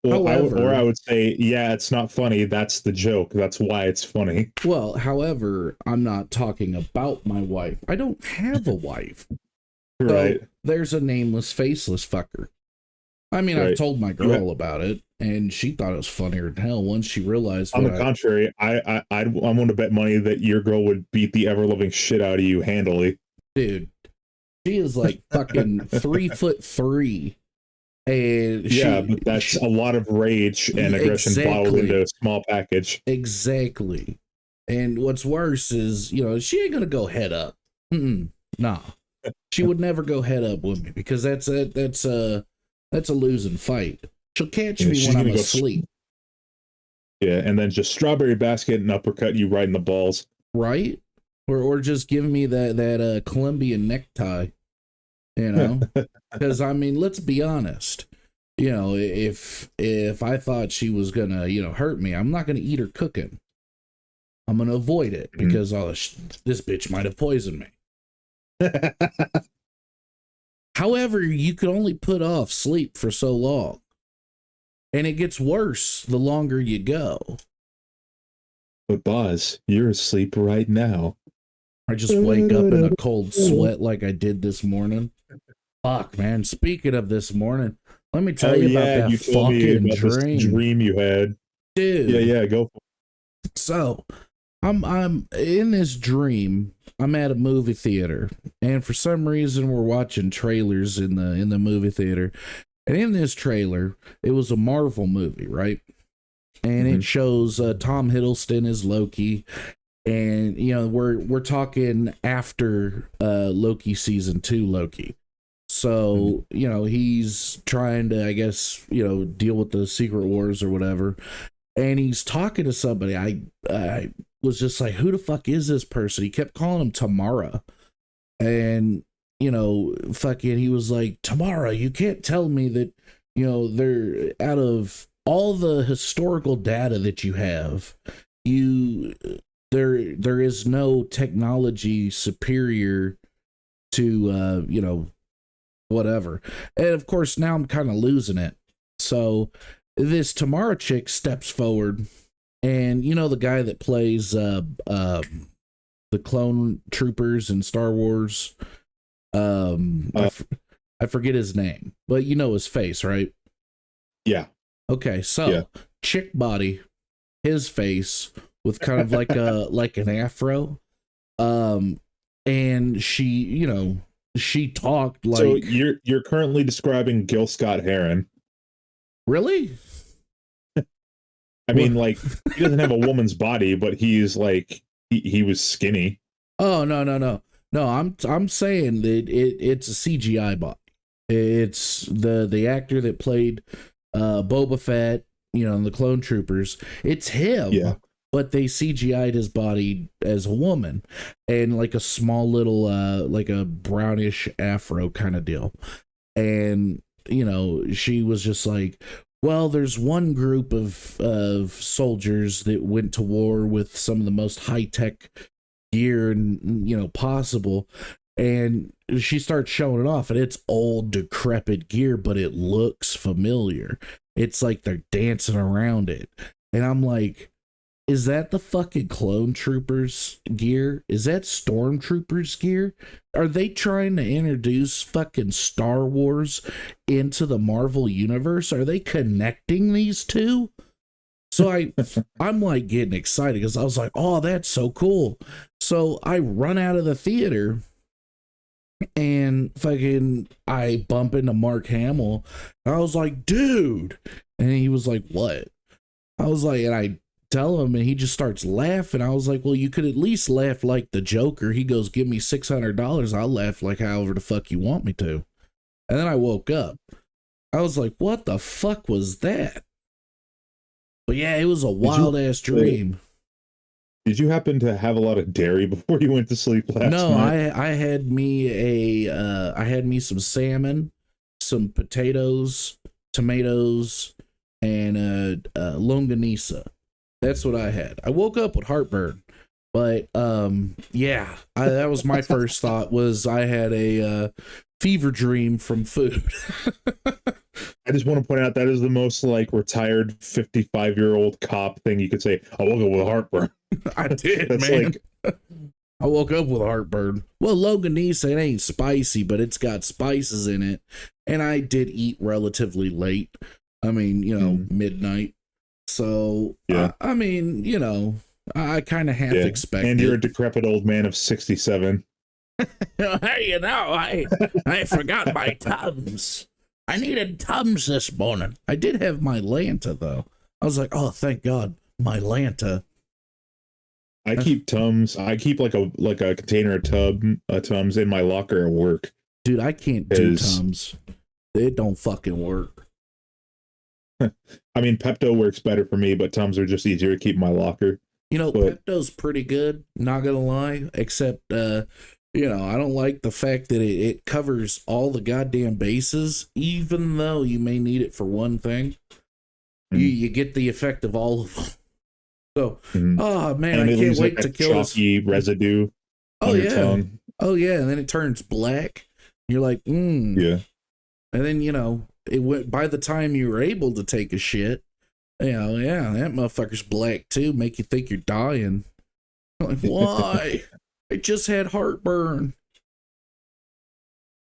Well, However, I would say, yeah, it's not funny. That's the joke. That's why it's funny. however, I'm not talking about my wife. I don't have a wife. Right. So there's a nameless, faceless fucker. I mean, I've Right. told my girl about it, and she thought it was funnier than hell once she realized. On the contrary, I'm willing to bet money that your girl would beat the ever loving shit out of you handily. Dude, she is like fucking 3'3", and yeah, but that's a lot of rage and aggression bottled into a small package. Exactly. And what's worse is, she ain't gonna go head up. Nah, she would never go head up with me because that's a losing fight. She'll catch me when I'm asleep. Yeah, and then just strawberry basket and uppercut you right in the balls. Right? Or just give me that Colombian necktie. Because I mean, let's be honest. If I thought she was gonna hurt me, I'm not gonna eat her cooking. I'm gonna avoid it because this bitch might have poisoned me. However, you can only put off sleep for so long, and it gets worse the longer you go. But boss, you're asleep right now. I just wake up in a cold sweat like I did this morning. Fuck, man. Speaking of this morning, let me tell you about that fucking dream you had. Dude. Yeah, go for it. So, I'm in this dream. I'm at a movie theater, and for some reason we're watching trailers in the movie theater. And in this trailer, it was a Marvel movie, right? And it shows Tom Hiddleston as Loki. And we're talking after Loki season 2 Loki. So, you know, he's trying to, I guess, you know, deal with the secret wars or whatever. And he's talking to somebody. I was just like, who the fuck is this person? He kept calling him Tamara. And, you know, fucking, he was like, Tamara, you can't tell me that, you know, they're out of all the historical data that you have, there is no technology superior to, you know, whatever. And of course, now I'm kind of losing it. So this Tamara chick steps forward, and you know the guy that plays the clone troopers in Star Wars. I forget his name, but you know his face, right? Yeah. Okay, so chick body, his face with kind of like a like an afro. And she, you know, she talked like. So you're currently describing Gil Scott Heron. Really? I mean, like, he doesn't have a woman's body, but he's like he was skinny. Oh no. I'm saying that it's a CGI body. It's the actor that played Boba Fett, you know, in the Clone Troopers. It's him. Yeah. But they CGI'd his body as a woman, and like a small little like a brownish afro kind of deal. And you know, she was just like, well, there's one group of soldiers that went to war with some of the most high-tech gear and, you know, possible. And she starts showing it off, and it's old, decrepit gear, but it looks familiar. It's like they're dancing around it. And I'm like, is that the fucking Clone Troopers gear? Is that Stormtroopers gear? Are they trying to introduce fucking Star Wars into the Marvel universe? Are they connecting these two? So I'm like getting excited because I was like, oh, that's so cool. So I run out of the theater and fucking I bump into Mark Hamill. And I was like, dude. And he was like, what? I was like, and I tell him, and he just starts laughing. I was like, well, you could at least laugh like the Joker. He goes, give me $600. I'll laugh like however the fuck you want me to. And then I woke up. I was like, what the fuck was that? But yeah, it was a wild ass dream. Did you happen to have a lot of dairy before you went to sleep last night? No, I had me I had me some salmon, some potatoes, tomatoes, and longanisa. That's what I had. I woke up with heartburn, but yeah, that was my first thought. Was I had a fever dream from food. I just want to point out that is the most like retired 55-year-old cop thing you could say. I woke up with heartburn. I did, That's man. like, I woke up with heartburn. Well, longanisa, it ain't spicy, but it's got spices in it. And I did eat relatively late. I mean, you know, midnight. So, yeah. I mean, you know, I kind of half expected. And you're a decrepit old man of 67. Hey, you know, I forgot my Tums. I needed Tums this morning. I did have my Lanta, though. I was like, oh, thank God, my Lanta. I keep Tums. I keep like a container of Tums in my locker at work. Dude, I can't do Tums. It don't fucking work. I mean, Pepto works better for me, but Tums are just easier to keep in my locker. You know, Pepto's pretty good, not gonna lie, except, you know, I don't like the fact that it covers all the goddamn bases, even though you may need it for one thing. You get the effect of all of them. So, oh man, and I can't wait like to kill this residue on your tongue. Oh yeah, and then it turns black. You're like, yeah. And then, you know, it went by the time you were able to take a shit, you know, yeah, that motherfucker's black too, make you think you're dying. Like, why? I just had heartburn.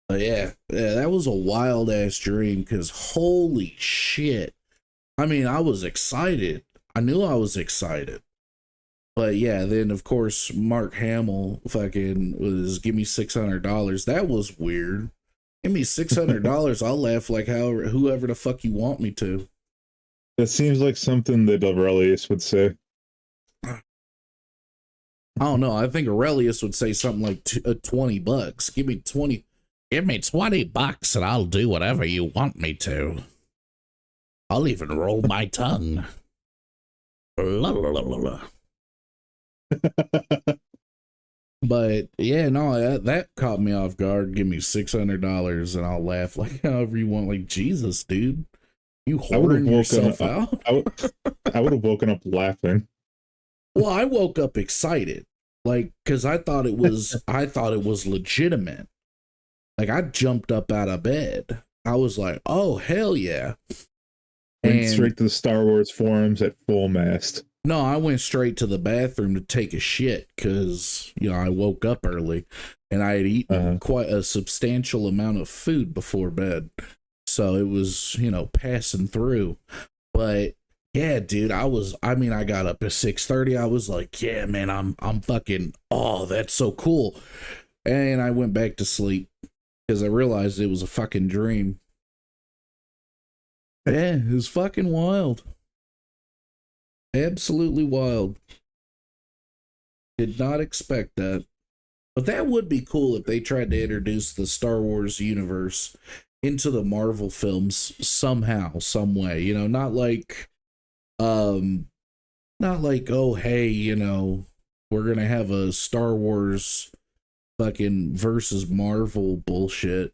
But yeah, that was a wild ass dream because holy shit. I mean, I was excited. I knew I was excited. But yeah, then of course Mark Hamill fucking was give me $600. That was weird. Give me $600, I'll laugh like whoever the fuck you want me to. That seems like something that Aurelius would say. I don't know. I think Aurelius would say something like $20. Give me Give me $20 and I'll do whatever you want me to. I'll even roll my tongue. La, la, la, la, la. But yeah, no, that caught me off guard. Give me $600 and I'll laugh like however you want. Like, Jesus, dude, you I would have whoring yourself out. I would have woken up laughing. Well, I woke up excited, like, because I thought it was legitimate. Like, I jumped up out of bed. I was like, oh hell yeah! Went straight to the Star Wars forums at full mast. No, I went straight to the bathroom to take a shit because, you know, I woke up early and I had eaten quite a substantial amount of food before bed. So it was, you know, passing through. But yeah, dude, I got up at 6:30. I was like, yeah, man, I'm fucking, oh, that's so cool. And I went back to sleep because I realized it was a fucking dream. Yeah, it was fucking wild. Absolutely wild. Did not expect that. But that would be cool if they tried to introduce the Star Wars universe into the Marvel films somehow, some way. You know, not like oh hey, you know, we're gonna have a Star Wars fucking versus Marvel bullshit.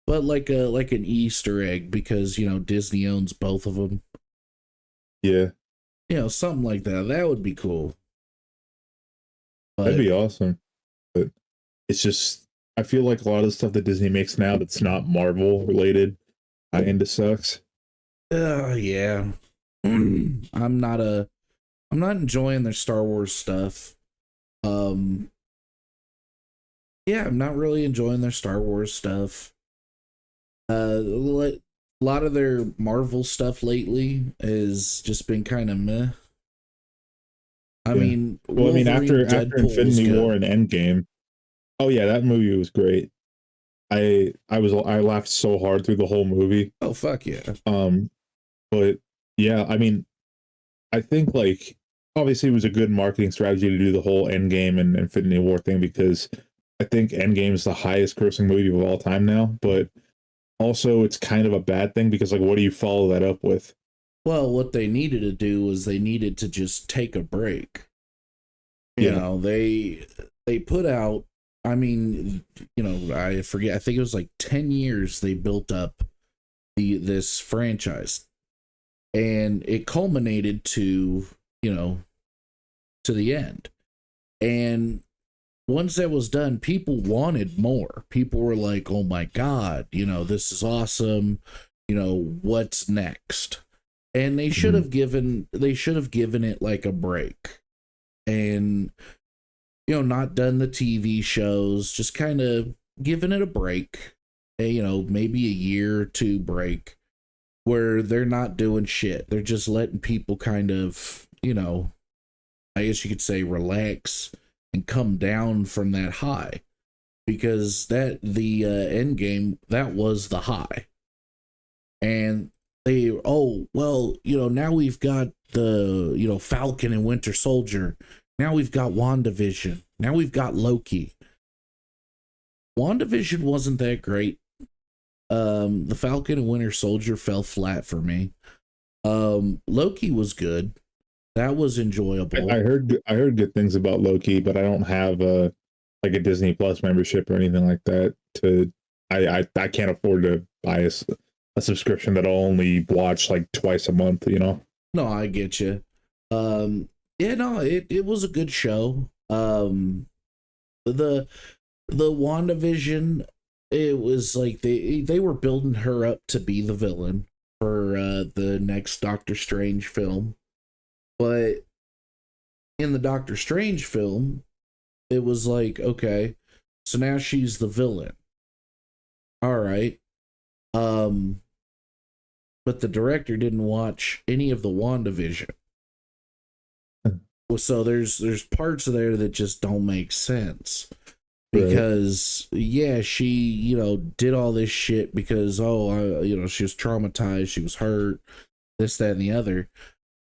But like an Easter egg because, you know, Disney owns both of them. Yeah. You know, something like that. That would be cool. But, that'd be awesome. But it's just, I feel like a lot of the stuff that Disney makes now that's not Marvel related kind of sucks. Yeah. I'm not enjoying their Star Wars stuff. Yeah, I'm not really enjoying their Star Wars stuff. A lot of their Marvel stuff lately has just been kind of meh. I mean, well, I mean, after Deadpool Infinity War and Endgame, oh yeah, that movie was great. I laughed so hard through the whole movie. Oh fuck yeah. But yeah, I mean, I think like obviously it was a good marketing strategy to do the whole Endgame and Infinity War thing because I think Endgame is the highest grossing movie of all time now, but also it's kind of a bad thing because like what do you follow that up with? Well, what they needed to do was they needed to just take a break. You know, they put out, I mean, you know, I forget, I think it was like 10 years they built up this franchise. And it culminated to, you know, to the end. And once that was done, people wanted more. People were like, "Oh my god, you know, this is awesome. You know, what's next?" And they should have given it like a break. And you know, not done the TV shows, just kind of giving it a break. You know, maybe a year or two break where they're not doing shit. They're just letting people kind of, you know, I guess you could say relax and come down from that high. Because the end game, that was the high. And they, oh, well, you know, now we've got the, you know, Falcon and Winter Soldier. Now we've got WandaVision. Now we've got Loki. WandaVision wasn't that great. The Falcon and Winter Soldier fell flat for me. Loki was good. That was enjoyable. I heard good things about Loki, but I don't have a Disney Plus membership or anything like that. I can't afford to buy a subscription that I'll only watch like twice a month. You know. No, I get you. Yeah, no, it was a good show. The WandaVision, it was like they were building her up to be the villain for the next Doctor Strange film. But in the Doctor Strange film, it was like, okay, so now she's the villain. All right. But the director didn't watch any of the WandaVision. So there's parts of there that just don't make sense. Because yeah, she, you know, did all this shit because you know, she was traumatized, she was hurt, this, that, and the other.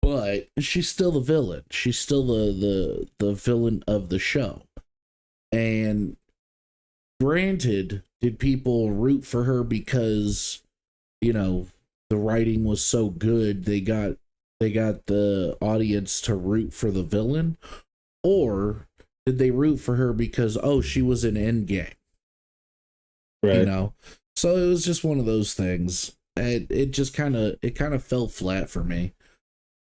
But she's still the villain. She's still the villain of the show. And granted, Did people root for her because, you know, the writing was so good they got the audience to root for the villain? Or did they root for her because, oh, she was in Endgame? You Right. know? So it was just one of those things. It just kind of fell flat for me.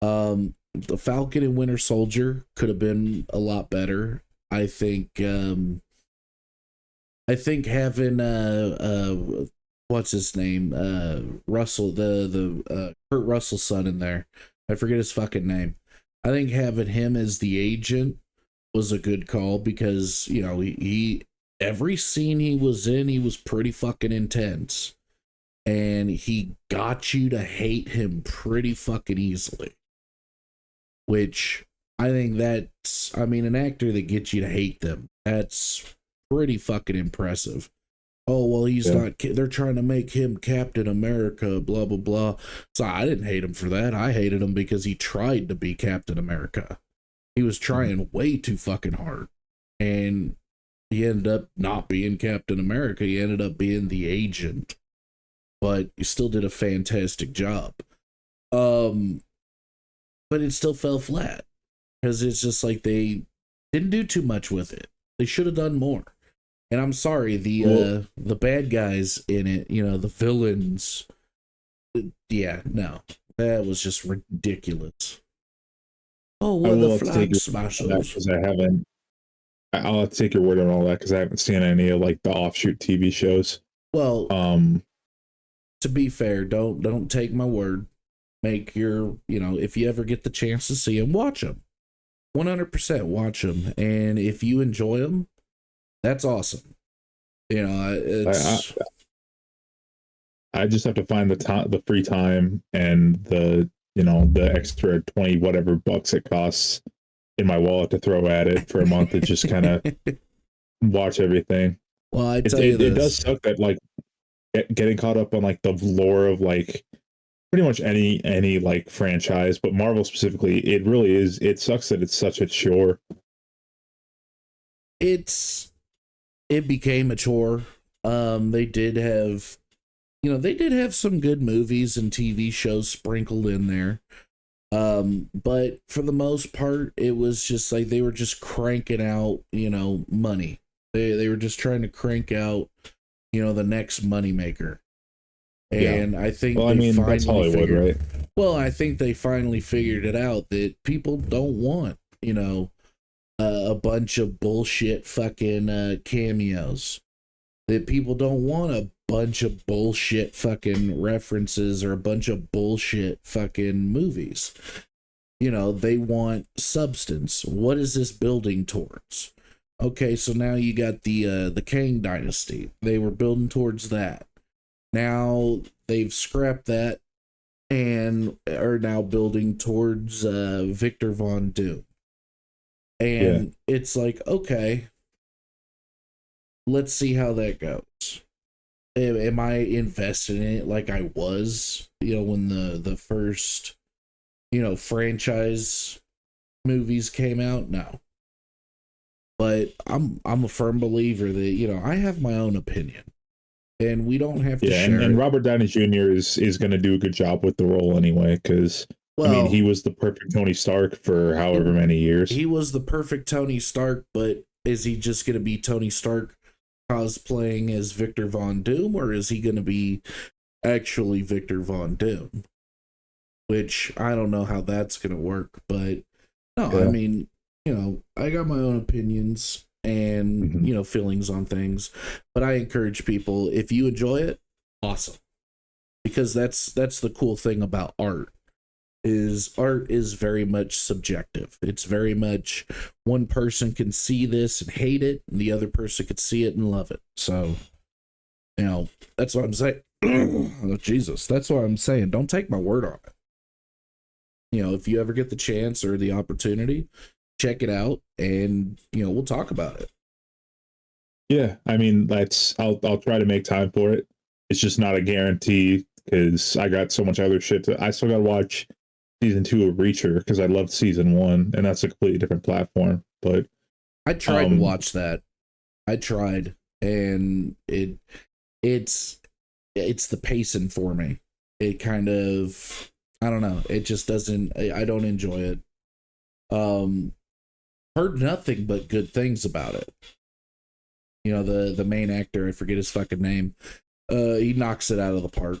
The Falcon and Winter Soldier could have been a lot better. I think having what's his name, Russell, the Kurt Russell's son in there, I forget his fucking name. I think having him as the agent was a good call because, you know, he every scene he was in, he was pretty fucking intense, and he got you to hate him pretty fucking easily. Which I think that's, I mean, an actor that gets you to hate them, that's pretty fucking impressive. Oh, well, he's Yeah. not, they're trying to make him Captain America, blah, blah, blah. So I didn't hate him for that. I hated him because he tried to be Captain America. He was trying way too fucking hard. And he ended up not being Captain America. He ended up being the agent. But he still did a fantastic job. But it still fell flat because it's just like they didn't do too much with it. They should have done more. And I'm sorry, the bad guys in it, you know, the villains. Yeah, no, that was just ridiculous. Oh, I what the will have to take flag your word on that smashers? because I haven't. I'll have to take your word on all that because I haven't seen any of like the offshoot TV shows. Well, Um, to be fair, don't take my word. Make your, you know, if you ever get the chance to see them, watch them. 100% watch them, and if you enjoy them, that's awesome. You know, I it's I just have to find the time, the free time, and the the extra 20 whatever bucks it costs in my wallet to throw at it for a month to just kind of watch everything. well, I It, tell you it it does this. suck that like getting caught up on like the lore of like pretty much any like franchise, but Marvel specifically, it really is. It sucks that it's such a chore. It's it became a chore. They did have, you know, they did have some good movies and TV shows sprinkled in there. But for the most part, it was just like they were just cranking out, you know, money. They were just trying to crank out, you know, the next money maker. Yeah. And I think Well, I they mean, that's finally Hollywood, figured, right? well, I think they finally figured it out that people don't want, you know, a bunch of bullshit fucking cameos. That people don't want a bunch of bullshit fucking references or a bunch of bullshit fucking movies. You know, they want substance. What is this building towards? Okay, so now you got the Kang dynasty. They were building towards that. Now they've scrapped that and are now building towards Victor Von Doom. Yeah. And it's like, okay, let's see how that goes. Am I invested in it like I was, you know, when the first, you know, franchise movies came out? No. But I'm a firm believer that, you know, I have my own opinion and we don't have to Yeah, and, share and it. Robert Downey Jr. is going to do a good job with the role anyway, because I mean, he Well, was the perfect Tony Stark for however he, many years. he was the perfect Tony Stark, but is he just going to be Tony Stark cosplaying as Victor Von Doom, or is he going to be actually Victor Von Doom? Which I don't know how that's going to work, but no, I Yeah. mean, you know, I got my own opinions and, Mhm. you know, feelings on things, but I encourage people, if you enjoy it, awesome. Because that's the cool thing about art is very much subjective. It's very much one person can see this and hate it, and the other person could see it and love it. So, you know, that's what I'm saying. Oh, Jesus, that's what I'm saying. Don't take my word on it. You know, if you ever get the chance or the opportunity, check it out and, you know, we'll talk about it. Yeah, I mean, that's I'll try to make time for it. It's just not a guarantee because I got so much other shit to. I still got to watch season 2 of Reacher because I loved season 1, and that's a completely different platform. But I tried to um, watch that. I tried and it's the pacing for me. It kind of, I don't know. It just doesn't. I don't enjoy it. Heard nothing but good things about it. You know, the main actor, I forget his fucking name. He knocks it out of the park.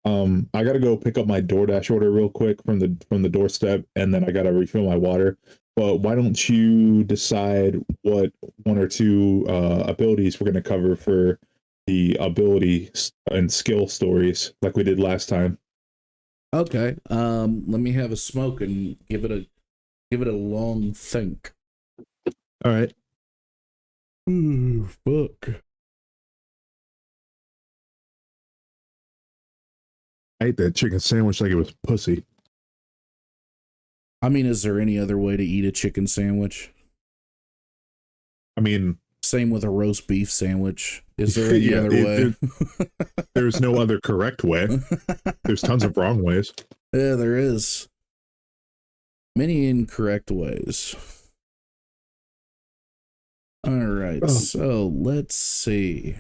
I gotta go pick up my DoorDash order real quick from the doorstep, and then I gotta refill my water. But why don't you decide what one or two abilities we're gonna cover for the ability and skill stories like we did last time? Okay. Let me have a smoke and give it a long think. All right. Ooh, fuck. I ate that chicken sandwich like it was pussy. I mean, is there any other way to eat a chicken sandwich? I mean, Same with a roast beef sandwich. Is there any yeah, other way? there's no other correct way. There's tons of wrong ways. Yeah, there is. Many incorrect ways. All right, so let's see.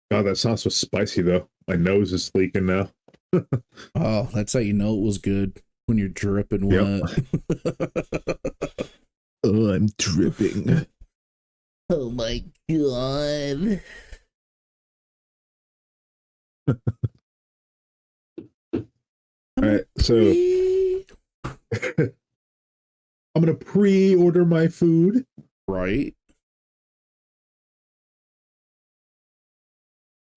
God, that sauce was spicy though. My nose is leaking now. Oh, that's how you know it was good, when you're dripping wet. Oh, I'm dripping. Oh my god. All right, so I'm gonna pre-order my food. Right.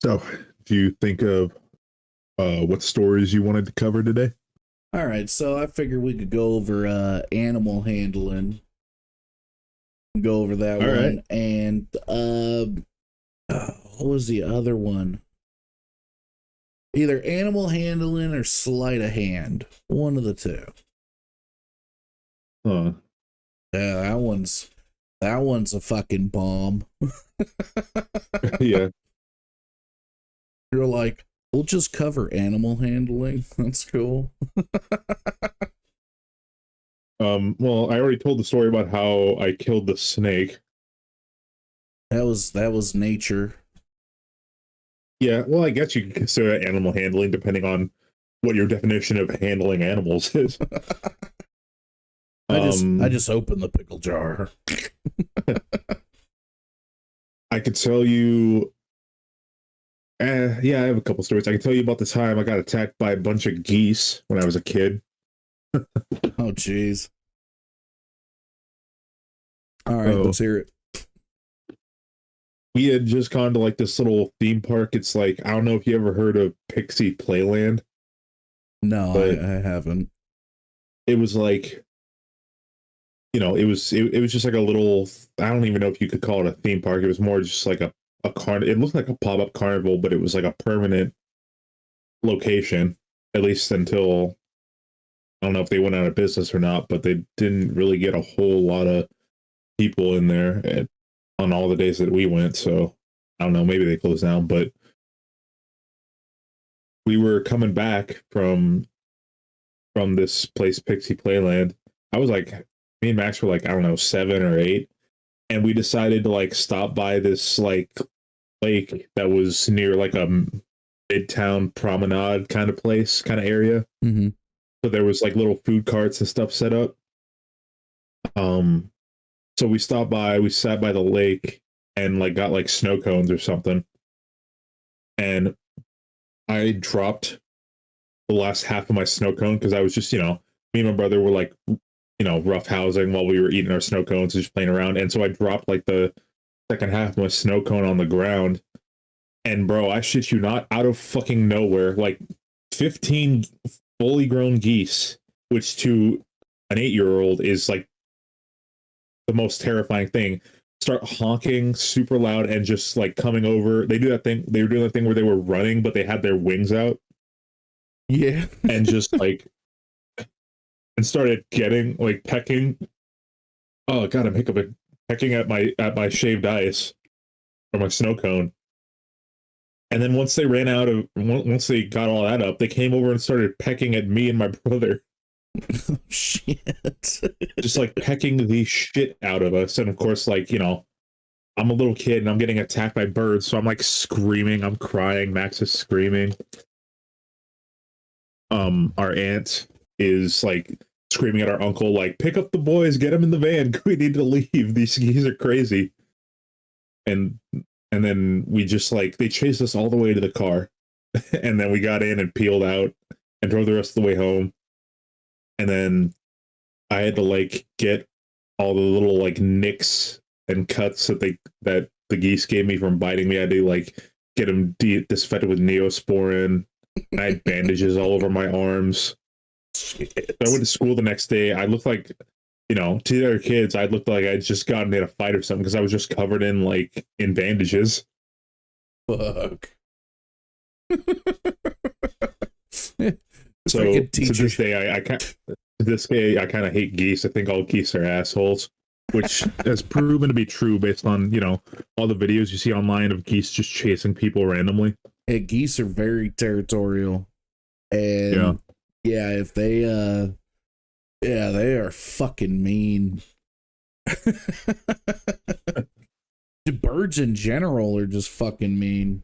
So, do you think of what stories you wanted to cover today? All right, so I figured we could go over animal handling. Go over that All one. right. And what was the other one? Either animal handling or sleight of hand. One of the two. Huh. Yeah, that one's a fucking bomb. Yeah. You're like, we'll just cover animal handling. That's cool. Well, I already told the story about how I killed the snake. That was nature. Yeah, well, I guess you can consider it animal handling depending on what your definition of handling animals is. I just opened the pickle jar. I could tell you. Yeah, I have a couple stories. I can tell you about the time I got attacked by a bunch of geese when I was a kid. Oh, jeez. All right, let's hear it. We had just gone to like this little theme park. It's like, I don't know if you ever heard of Pixie Playland. No, but I haven't. It was like, it was just like a little, I don't even know if you could call it a theme park. It was more just like a carnival. It looked like a pop-up carnival, but it was like a permanent location, at least until, I don't know if they went out of business or not, but they didn't really get a whole lot of people in there on all the days that we went. So I don't know, maybe they closed down, but we were coming back from this place, Pixie Playland. I was like, me and Max were like, I don't know, 7 or 8. And we decided to like stop by this like lake that was near like a midtown promenade kind of place, kind of area. Mm-hmm. So there was like little food carts and stuff set up. So we stopped by, we sat by the lake and like got like snow cones or something. And I dropped the last half of my snow cone because I was just, me and my brother were like, rough housing while we were eating our snow cones and just playing around. And so I dropped like the second half of my snow cone on the ground. And bro, I shit you not, out of fucking nowhere, like 15 fully grown geese, which to an 8-year-old is like the most terrifying thing, start honking super loud and just like coming over. They were doing that thing where they were running, but they had their wings out. Yeah. And just like, and started getting like pecking. Oh god, I'm hiccuping. Pecking at my shaved ice or my snow cone. And then once they got all that up, they came over and started pecking at me and my brother. Shit. Just like pecking the shit out of us. And of course, like, I'm a little kid and I'm getting attacked by birds, so I'm like screaming, I'm crying. Max is screaming. Our aunt is like screaming at our uncle, like, pick up the boys, get them in the van. We need to leave. These geese are crazy. And and then we just like they chased us all the way to the car. And then we got in and peeled out and drove the rest of the way home. And then I had to like get all the little like nicks and cuts that the geese gave me from biting me. I had to like get them disinfected with Neosporin. I had bandages all over my arms. Shit. So I went to school the next day. I looked like, to the other kids, I looked like I'd just gotten in a fight or something because I was just covered in bandages. Fuck. So to this day, I kind of hate geese. I think all geese are assholes, which has proven to be true based on all the videos you see online of geese just chasing people randomly. And geese are very territorial, and if they they are fucking mean. The birds in general are just fucking mean.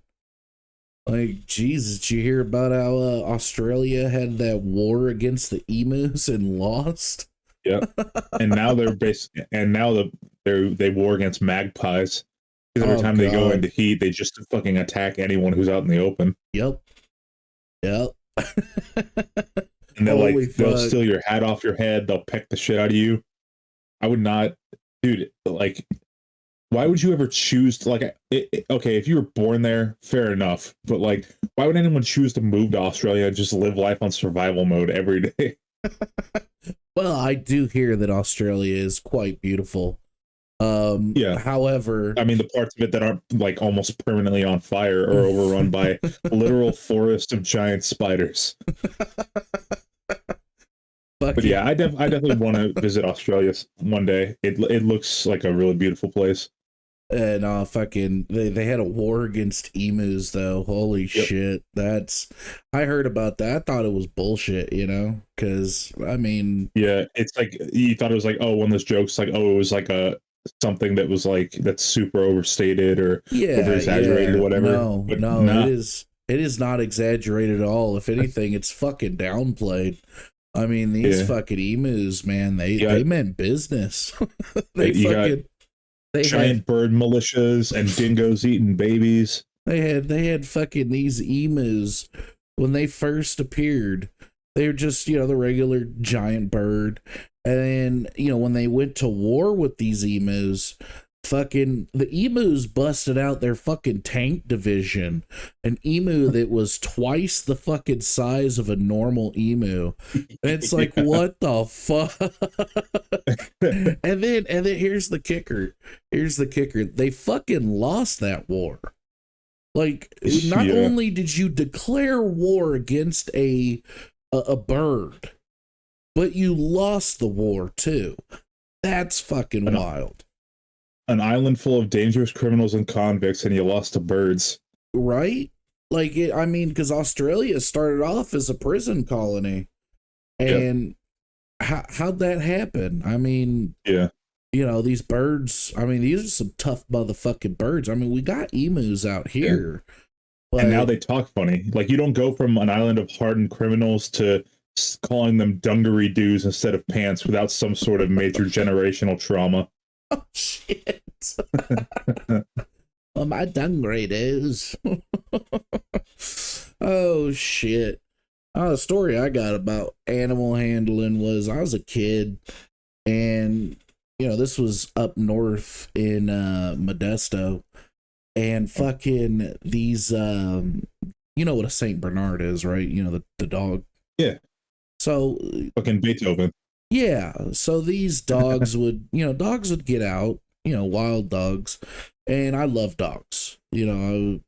Like, Jesus, did you hear about how Australia had that war against the emus and lost? Yeah, and now they war against magpies. Because every time they go into heat, they just fucking attack anyone who's out in the open. Yep. And they'll steal your hat off your head. They'll peck the shit out of you. I would not, dude. Like, why would you ever choose to okay, if you were born there, fair enough. But like, why would anyone choose to move to Australia and just live life on survival mode every day? Well, I do hear that Australia is quite beautiful. However, I mean, the parts of it that aren't like almost permanently on fire or overrun by literal forest of giant spiders. But yeah, I definitely want to visit Australia one day. It looks like a really beautiful place. And they had a war against emus though. Holy shit. I heard about that. I thought it was bullshit, because I mean, yeah, it's like you thought it was like, oh, one of those jokes, like, oh, it was like something that was like that's super overstated or over exaggerated or whatever. No, it is not exaggerated at all. If anything, it's fucking downplayed. I mean, these fucking emus, man, they meant business. They giant bird militias and dingoes eating babies. They had fucking these emus when they first appeared. They were just, the regular giant bird. And then, when they went to war with these emus, fucking the emus busted out their fucking tank division. An emu that was twice the fucking size of a normal emu. And it's like, what the fuck? and then here's the kicker. They fucking lost that war. Like, not only did you declare war against a bird, but you lost the war too. That's fucking wild. An island full of dangerous criminals and convicts, and you lost to birds. Right? Like, because Australia started off as a prison colony. And how'd that happen? I mean, these birds, these are some tough motherfucking birds. I mean, we got emus out here. But, and now they talk funny. Like, you don't go from an island of hardened criminals to calling them dungaree doos instead of pants without some sort of major generational trauma. Oh, shit. Well, my dungaree doos. Oh, shit. The story I got about animal handling was I was a kid, and, this was up north in Modesto, and fucking these, you know what a Saint Bernard is, right? The dog. Yeah. So fucking Beethoven. Yeah. So these dogs would get out, wild dogs. And I love dogs. I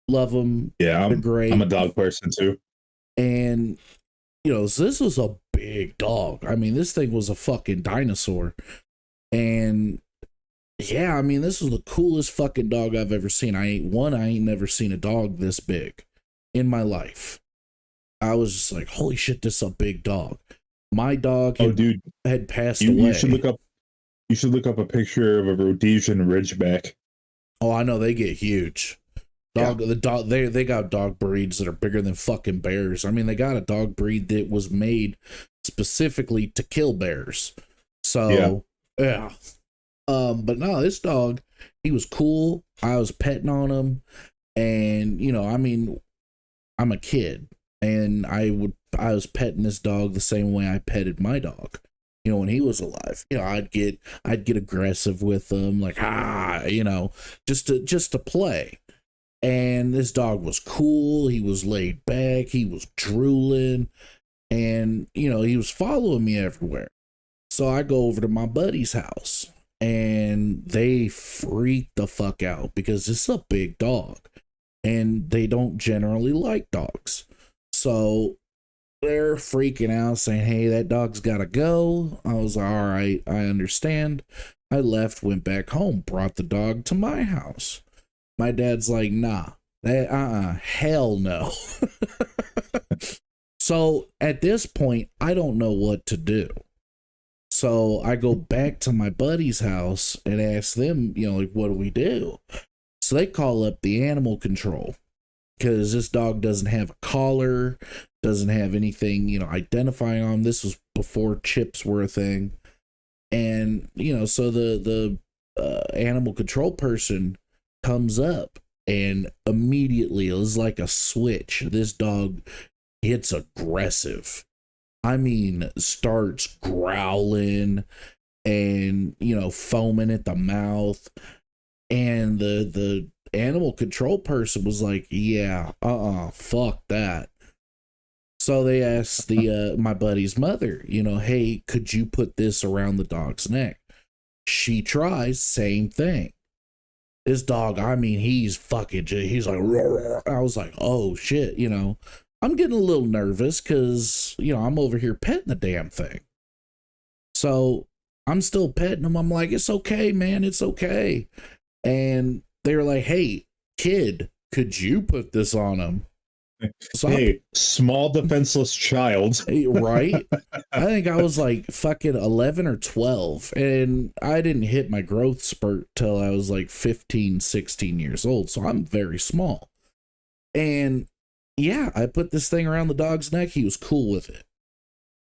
love them. Yeah, they're great. I'm a dog person too. And, so this was a big dog. I mean, this thing was a fucking dinosaur. And yeah, this was the coolest fucking dog I've ever seen. I ain't never seen a dog this big in my life. I was just like, holy shit, this is a big dog. My dog had passed away. You should look up a picture of a Rhodesian Ridgeback. Oh, I know they get huge. Yeah. The dog they got dog breeds that are bigger than fucking bears. I mean, they got a dog breed that was made specifically to kill bears. Yeah. So yeah. But no, this dog, he was cool. I was petting on him, and I mean, I'm a kid, and I was petting this dog the same way I petted my dog. When he was alive, I'd get aggressive with him, like just to play. And this dog was cool. He was laid back. He was drooling, and he was following me everywhere. So I go over to my buddy's house, and they freak the fuck out because it's a big dog, and they don't generally like dogs. So they're freaking out, saying, "Hey, that dog's gotta go." I was like, "All right, I understand." I left, went back home, brought the dog to my house. My dad's like, "Nah, hell no." So at this point, I don't know what to do. So I go back to my buddy's house and ask them, like, what do we do? So they call up the animal control because this dog doesn't have a collar, doesn't have anything, identifying on him. This was before chips were a thing. And, so the animal control person comes up, and immediately it was like a switch. This dog gets aggressive. I mean, starts growling and, foaming at the mouth. And the animal control person was like, "Yeah, fuck that." So they asked my buddy's mother, "Hey, could you put this around the dog's neck?" She tries, same thing. This dog, I mean, he's like, "Roar." I was like, "Oh shit," I'm getting a little nervous because, I'm over here petting the damn thing. So I'm still petting him. I'm like, "It's okay, man. It's okay." And they were like, "Hey, kid, could you put this on him?" So Hey, small defenseless child. right? I think I was like fucking 11 or 12, and I didn't hit my growth spurt till I was like 15, 16 years old. So I'm very small. And yeah, I put this thing around the dog's neck. He was cool with it.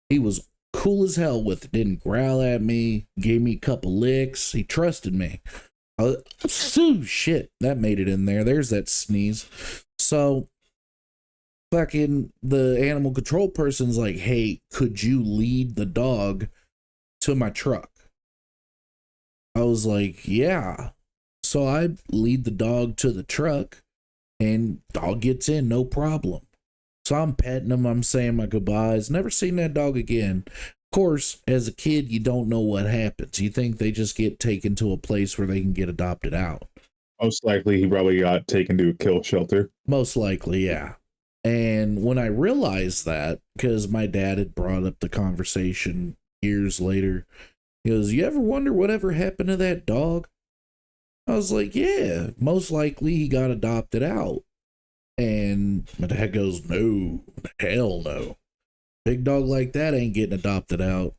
He was cool as hell with it. Didn't growl at me, gave me a couple licks. He trusted me. Shit, that made it in there. There's that sneeze. So fucking the animal control person's like, "Hey, could you lead the dog to my truck?" I was like, "Yeah." So I lead the dog to the truck, and dog gets in, no problem. So I'm petting him, I'm saying my goodbyes. Never seen that dog again. Of course, as a kid, you don't know what happens. You think they just get taken to a place where they can get adopted out. Most likely, he probably got taken to a kill shelter. Most likely, yeah. And when I realized that, because my dad had brought up the conversation years later, he goes, "You ever wonder whatever happened to that dog?" I was like, "Yeah, most likely he got adopted out." And my dad goes, "No, hell no. Big dog like that ain't getting adopted out."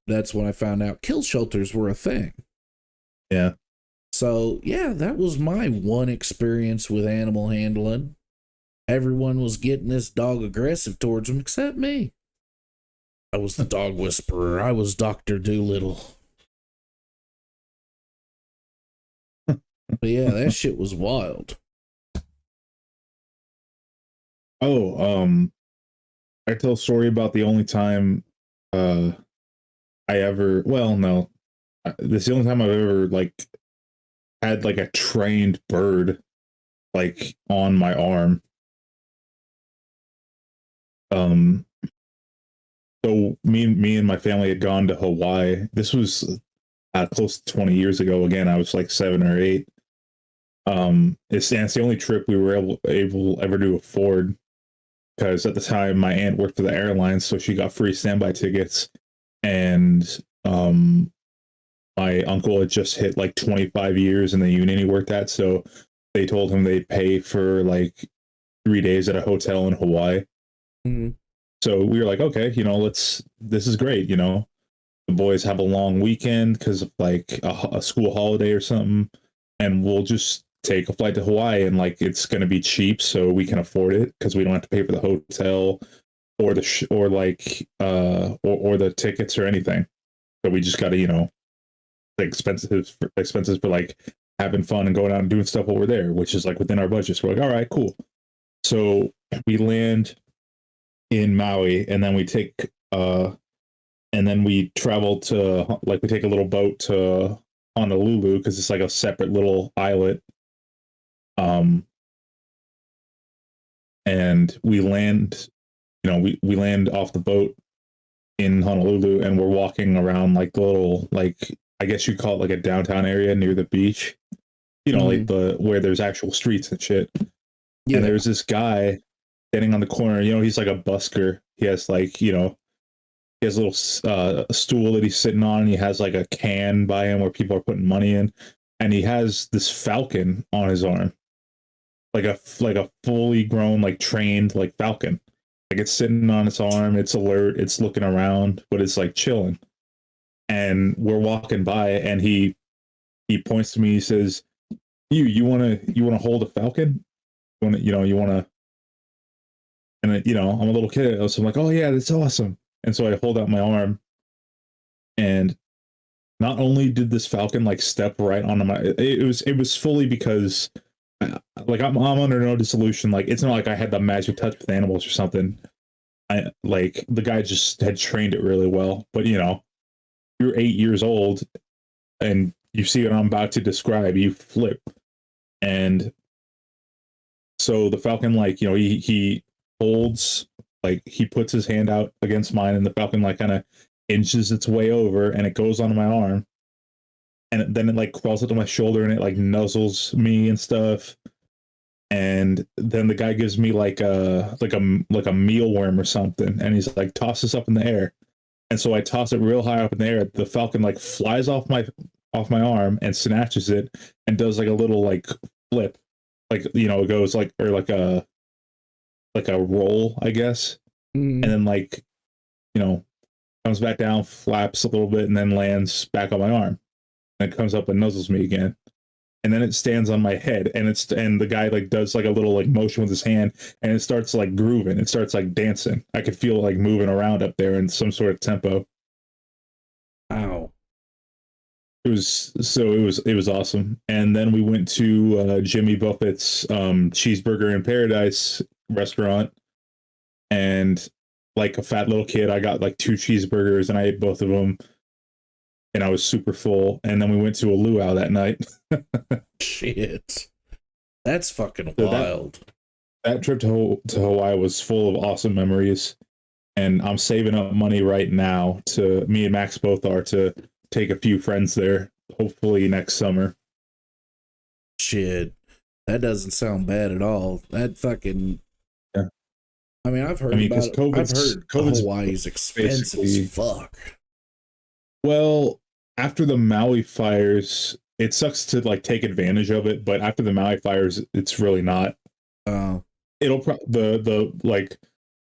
That's when I found out kill shelters were a thing. Yeah. So, yeah, that was my one experience with animal handling. Everyone was getting this dog aggressive towards him except me. I was the dog whisperer. I was Dr. Doolittle. But yeah, that shit was wild. Oh, I tell a story about the only time I ever, well, no, this is the only time I've ever like had like a trained bird like on my arm. Um, so me and my family had gone to Hawaii. This was close to 20 years ago. Again, I was like 7 or 8. It's the only trip we were able ever to afford because at the time my aunt worked for the airlines, so she got free standby tickets, and my uncle had just hit like 25 years in the union he worked at, so they told him they'd pay for like 3 days at a hotel in Hawaii. Mm-hmm. So we were like, okay, this is great, the boys have a long weekend because of like a school holiday or something, and we'll just take a flight to Hawaii, and like it's going to be cheap, so we can afford it because we don't have to pay for the hotel or or like or the tickets or anything. So we just got to the expenses for like having fun and going out and doing stuff while we're there, which is like within our budget. So we're like, all right, cool. So we land in Maui, and then we take and then we travel to like we take a little boat to Honolulu because it's like a separate little islet. Um, and we land, we land off the boat in Honolulu, and we're walking around like the little like I guess you call it like a downtown area near the beach. Like the where there's actual streets and shit. Yeah. And there's this guy standing on the corner. He's like a busker. He has like he has a little stool that he's sitting on, and he has like a can by him where people are putting money in, and he has this falcon on his arm, like a fully grown, like trained, like falcon. Like it's sitting on its arm, it's alert, it's looking around, but it's like chilling. And we're walking by, and he points to me. He says, "You wanna hold a falcon? You wanna?" And I'm a little kid, so I'm like, "Oh yeah, that's awesome." And so I hold out my arm, and not only did this falcon like step right onto my, it was fully because like I'm under no dissolution. Like it's not like I had the magic touch with animals or something. I like the guy just had trained it really well. But you're 8 years old and you see what I'm about to describe, you flip. And so the falcon, like, he holds, like he puts his hand out against mine, and the falcon like kind of inches its way over, and it goes onto my arm, and then it like crawls up to my shoulder, and it like nuzzles me and stuff. And then the guy gives me like a mealworm or something, and he's like, toss this up in the air. And so I toss it real high up in the air. The falcon like flies off my arm and snatches it and does like a little like flip, like it goes like, or like a roll, I guess. And then like comes back down, flaps a little bit, and then lands back on my arm. And it comes up and nuzzles me again. And then it stands on my head, and the guy like does like a little like motion with his hand, and it starts like grooving. It starts like dancing. I could feel it like moving around up there in some sort of tempo. Wow. It was awesome. And then we went to Jimmy Buffett's Cheeseburger in Paradise restaurant, and like a fat little kid, I got like 2 cheeseburgers, and I ate both of them, and I was super full. And then we went to a luau that night. Shit, that's fucking wild. That trip to Hawaii was full of awesome memories, and I'm saving up money right now to me and Max both are to take a few friends there, hopefully next summer. Shit, that doesn't sound bad at all. That fucking, yeah. I mean, I've heard about it. I've heard Hawaii's expensive as fuck. Well, after the Maui fires, it sucks to like take advantage of it, but after the Maui fires, it's really not. It'll the like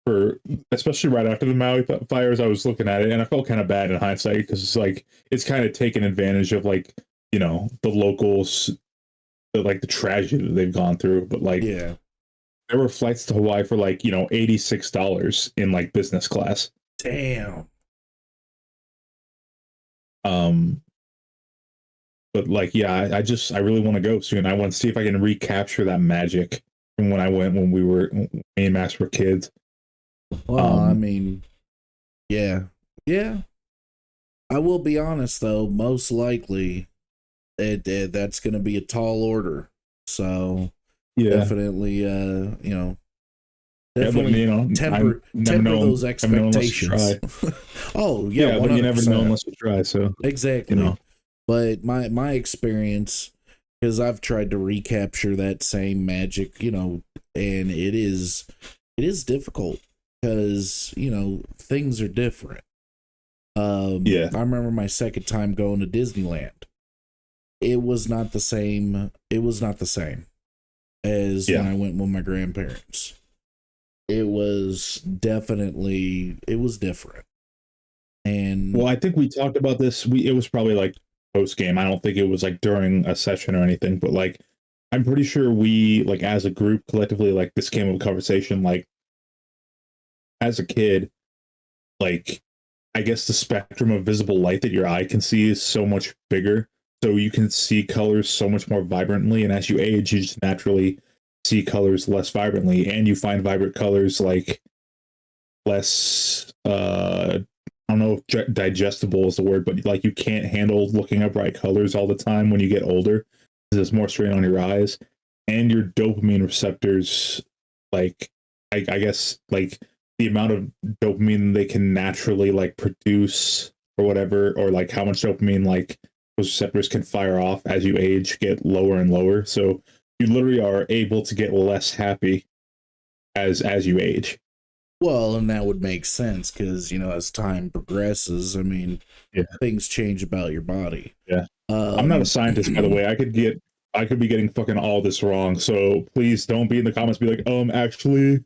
for especially right after the Maui fires, I was looking at it and I felt kind of bad in hindsight because it's like it's kind of taken advantage of like the locals, like the tragedy that they've gone through. But like, yeah, there were flights to Hawaii for like $86 in like business class. Damn. But like, yeah, I really want to go soon. I want to see if I can recapture that magic from when I went when me and Max were kids. Well, I mean, yeah. I will be honest though, most likely, that's going to be a tall order. So yeah, definitely, definitely temper those expectations. Oh yeah, 100%. But you never know unless you try. So exactly. But my experience, because I've tried to recapture that same magic, and it is difficult because things are different. Yeah, I remember my second time going to Disneyland. It was not the same. It was not the same as when I went with my grandparents. It was definitely, it was different. And well, I think we talked about this. It was probably like post game. I don't think it was like during a session or anything, but like I'm pretty sure we like as a group collectively like this came of a conversation like as a kid, like I guess the spectrum of visible light that your eye can see is so much bigger. So you can see colors so much more vibrantly, and as you age, you just naturally see colors less vibrantly, and you find vibrant colors like less I don't know if digestible is the word, but like you can't handle looking at bright colors all the time when you get older. There's more strain on your eyes, and your dopamine receptors, like I guess like the amount of dopamine they can naturally like produce or whatever, or like how much dopamine like those receptors can fire off as you age get lower and lower. So you literally are able to get less happy as you age. Well, and that would make sense because, you know, as time progresses, I mean, Yeah. things change about your body. Yeah. I'm not a scientist, by the way. I could be getting fucking all this wrong. So please don't be in the comments be like, actually.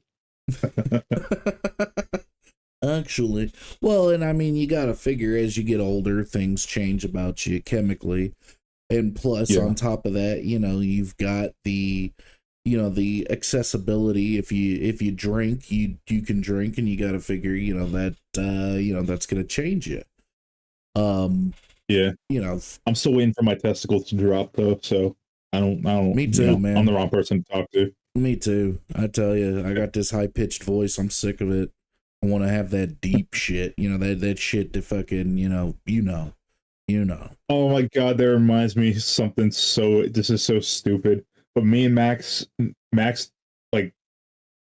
Actually, well, and I mean, you got to figure as you get older, things change about you chemically. And plus, Yeah. on top of that, you know, you've got the, you know, the accessibility. If you drink, you can drink, and you got to figure, you know, that you know, that's gonna change you. Yeah. You know, I'm still waiting for my testicles to drop though, so I don't me you too, know, I'm the man. wrong person to talk to. Me too. I tell you, I got this high pitched voice. I'm sick of it. I want to have that deep shit. You know, that shit to fucking, you know. Oh my god, that reminds me something so this is so stupid. But me and Max like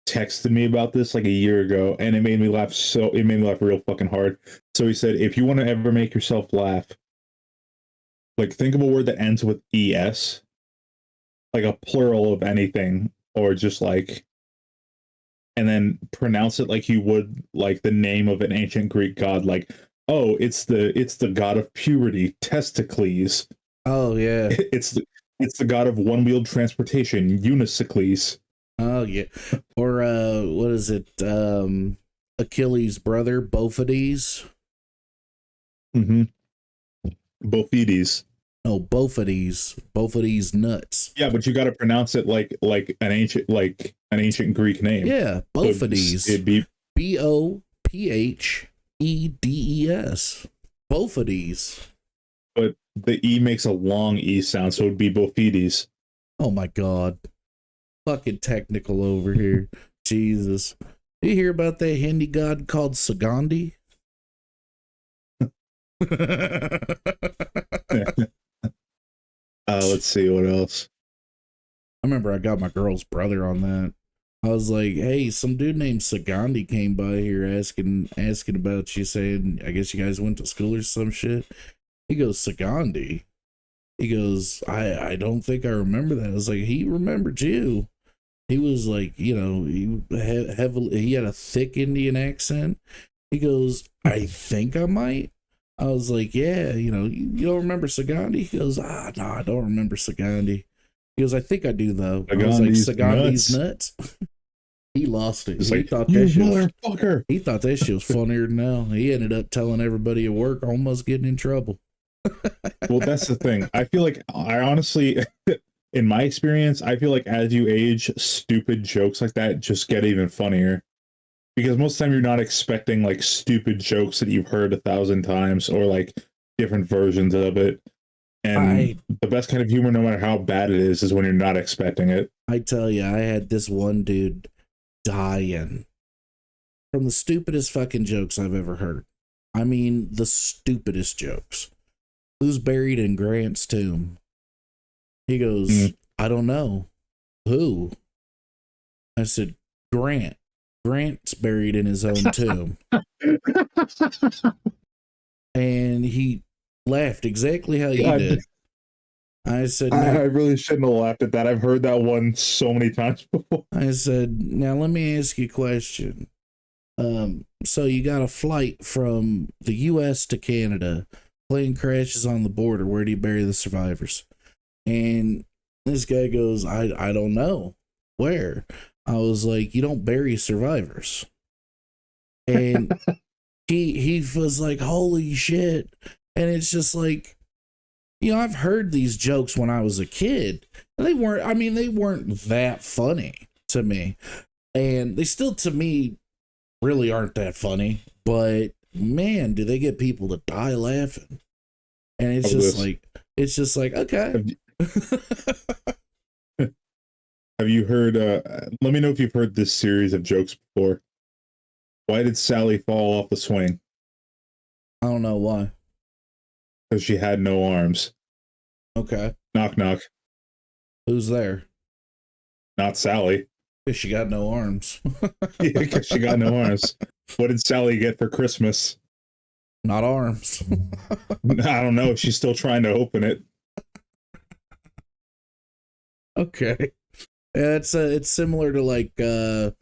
texted me about this like a year ago and it made me laugh real fucking hard. So he said if you want to ever make yourself laugh, like think of a word that ends with es, like a plural of anything, or just like and then pronounce it like you would like the name of an ancient Greek god, like, oh, it's the god of puberty, Testicles. Oh yeah. It's the god of one-wheeled transportation, Unicicles. Oh yeah. Or what is it? Achilles' brother, Bophides. Mm-hmm. Bophides. No, Bophides. Bophides nuts. Yeah, but you got to pronounce it like an ancient Greek name. Yeah, So Bophides. it'd be Bophedes. Bophides. but the e makes a long e sound, so it'd be Bophides. Oh my god. Fucking technical over here. Jesus. You hear about that Hindi god called Sagandi? Let's see what else. I remember I got my girl's brother on that. I was like, "Hey, some dude named Sagandi came by here asking about you, saying I guess you guys went to school or some shit." He goes, "Sagandi." He goes, I don't think I remember that." I was like, "He remembered you." He was like, you know, he had a thick Indian accent. He goes, "I think I might." I was like, "Yeah, you know, you don't remember Sagandi?" He goes, no, I don't remember Sagandi." He goes, "I think I do though." I was like, Agandi's "Sagandi's nuts. nuts." He lost it. It's He like, thought you that shit was, motherfucker. he thought that shit was funnier than now. He ended up telling everybody at work, almost getting in trouble. Well, that's the thing. I feel like I honestly, in my experience, I feel like as you age, stupid jokes like that just get even funnier. Because most of the time you're not expecting like stupid jokes that you've heard 1,000 times or like different versions of it. And I the best kind of humor, no matter how bad it is when you're not expecting it. I tell you, I had this one dude dying from the stupidest fucking jokes I've ever heard. I mean, the stupidest jokes. Who's buried in Grant's tomb? He goes, I don't know. Who? I said, Grant. Grant's buried in his own tomb. And he laughed exactly how you God, did. I said, I now, really shouldn't have laughed at that. I've heard that one so many times before. I said, now let me ask you a question. So you got a flight from the US to Canada, plane crashes on the border. Where do you bury the survivors? And this guy goes, I don't know. Where? I was like, you don't bury survivors. And he was like, holy shit. And it's just like, I've heard these jokes when I was a kid. They weren't that funny to me. And they still, to me, really aren't that funny. But man, do they get people to die laughing. And it's just like, okay. Have you heard, let me know if you've heard this series of jokes before. Why did Sally fall off the swing? I don't know why. Because she had no arms. Okay. Knock, knock. Who's there? Not Sally. Because she got no arms. Yeah, because she got no arms. What did Sally get for Christmas? Not arms. I don't know. She's still trying to open it. Okay. Yeah, it's similar to like a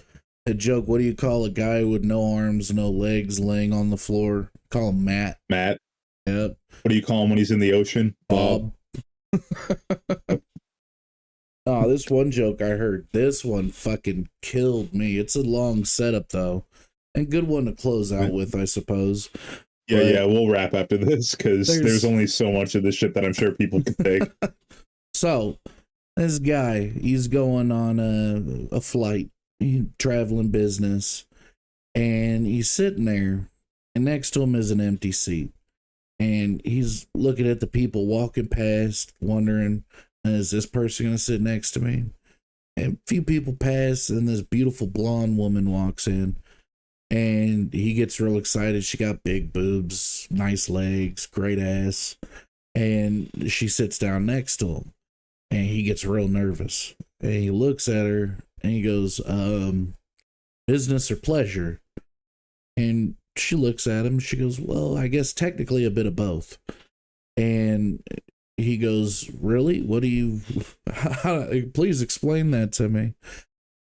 joke. What do you call a guy with no arms, no legs, laying on the floor? Call him Matt. Matt. Yep. What do you call him when he's in the ocean? Bob. Oh, this one joke I heard. This one fucking killed me. It's a long setup though, and good one to close out with, I suppose. Yeah, we'll wrap after this because there's only so much of this shit that I'm sure people can take. So, this guy, he's going on a flight, traveling business, and he's sitting there, and next to him is an empty seat. And he's looking at the people walking past, wondering, is this person going to sit next to me? And a few people pass, and this beautiful blonde woman walks in. And he gets real excited. She got big boobs, nice legs, great ass. And she sits down next to him. And he gets real nervous. And he looks at her and he goes, business or pleasure? And she looks at him. She goes, well, I guess technically a bit of both. And he goes, really? What do you, please explain that to me.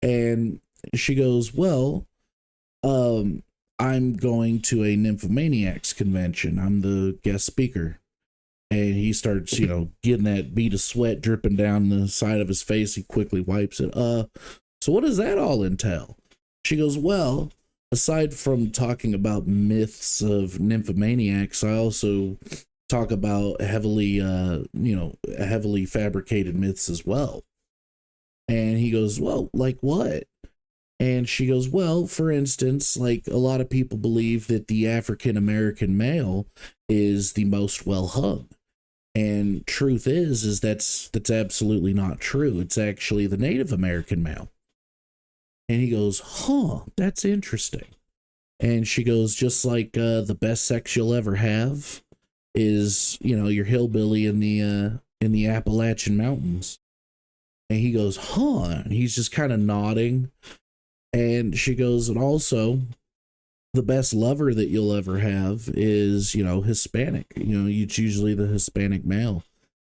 And she goes, well, I'm going to a Nymphomaniacs convention. I'm the guest speaker. And he starts, getting that bead of sweat dripping down the side of his face. He quickly wipes it. So what does that all entail? She goes, well, aside from talking about myths of nymphomaniacs, I also talk about heavily fabricated myths as well. And he goes, well, like what? And she goes, well, for instance, like a lot of people believe that the African American male is the most well hung. And truth is that's absolutely not true. It's actually the Native American male. And he goes, huh, that's interesting. And she goes, just like the best sex you'll ever have is, your hillbilly in the Appalachian Mountains. And he goes, huh. And he's just kind of nodding. And she goes, and also the best lover that you'll ever have is, Hispanic. It's usually the Hispanic male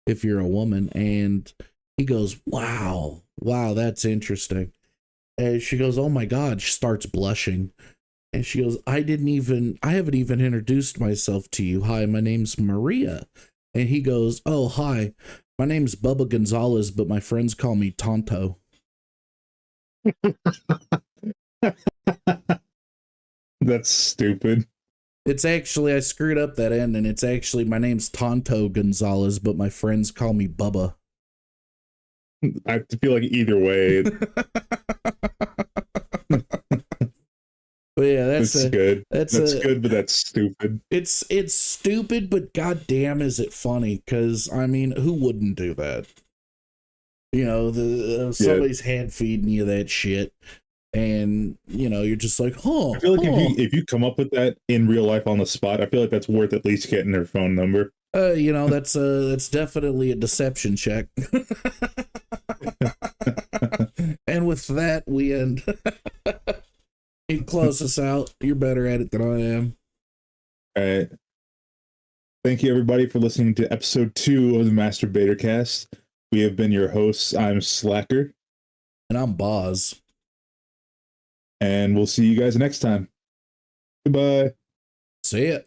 if you're a woman. And he goes, wow, that's interesting. And she goes, oh my God, she starts blushing. And she goes, I haven't even introduced myself to you. Hi, my name's Maria. And he goes, oh, hi, my name's Bubba Gonzalez, but my friends call me Tonto. That's stupid. It's actually, I screwed up that end, and it's actually, my name's Tonto Gonzalez, but my friends call me Bubba. I feel like either way. But yeah, that's good. That's good, but that's stupid. It's stupid, but goddamn, is it funny? Because who wouldn't do that? Somebody's hand feeding you that shit, and you're just like, huh. I feel like if you come up with that in real life on the spot, I feel like that's worth at least getting their phone number. That's definitely a deception check. And with that, we end. You close us out. You're better at it than I am. All right. Thank you, everybody, for listening to episode 2 of the Master BATR Cast. We have been your hosts. I'm Slacker. And I'm Boz. And we'll see you guys next time. Goodbye. See ya.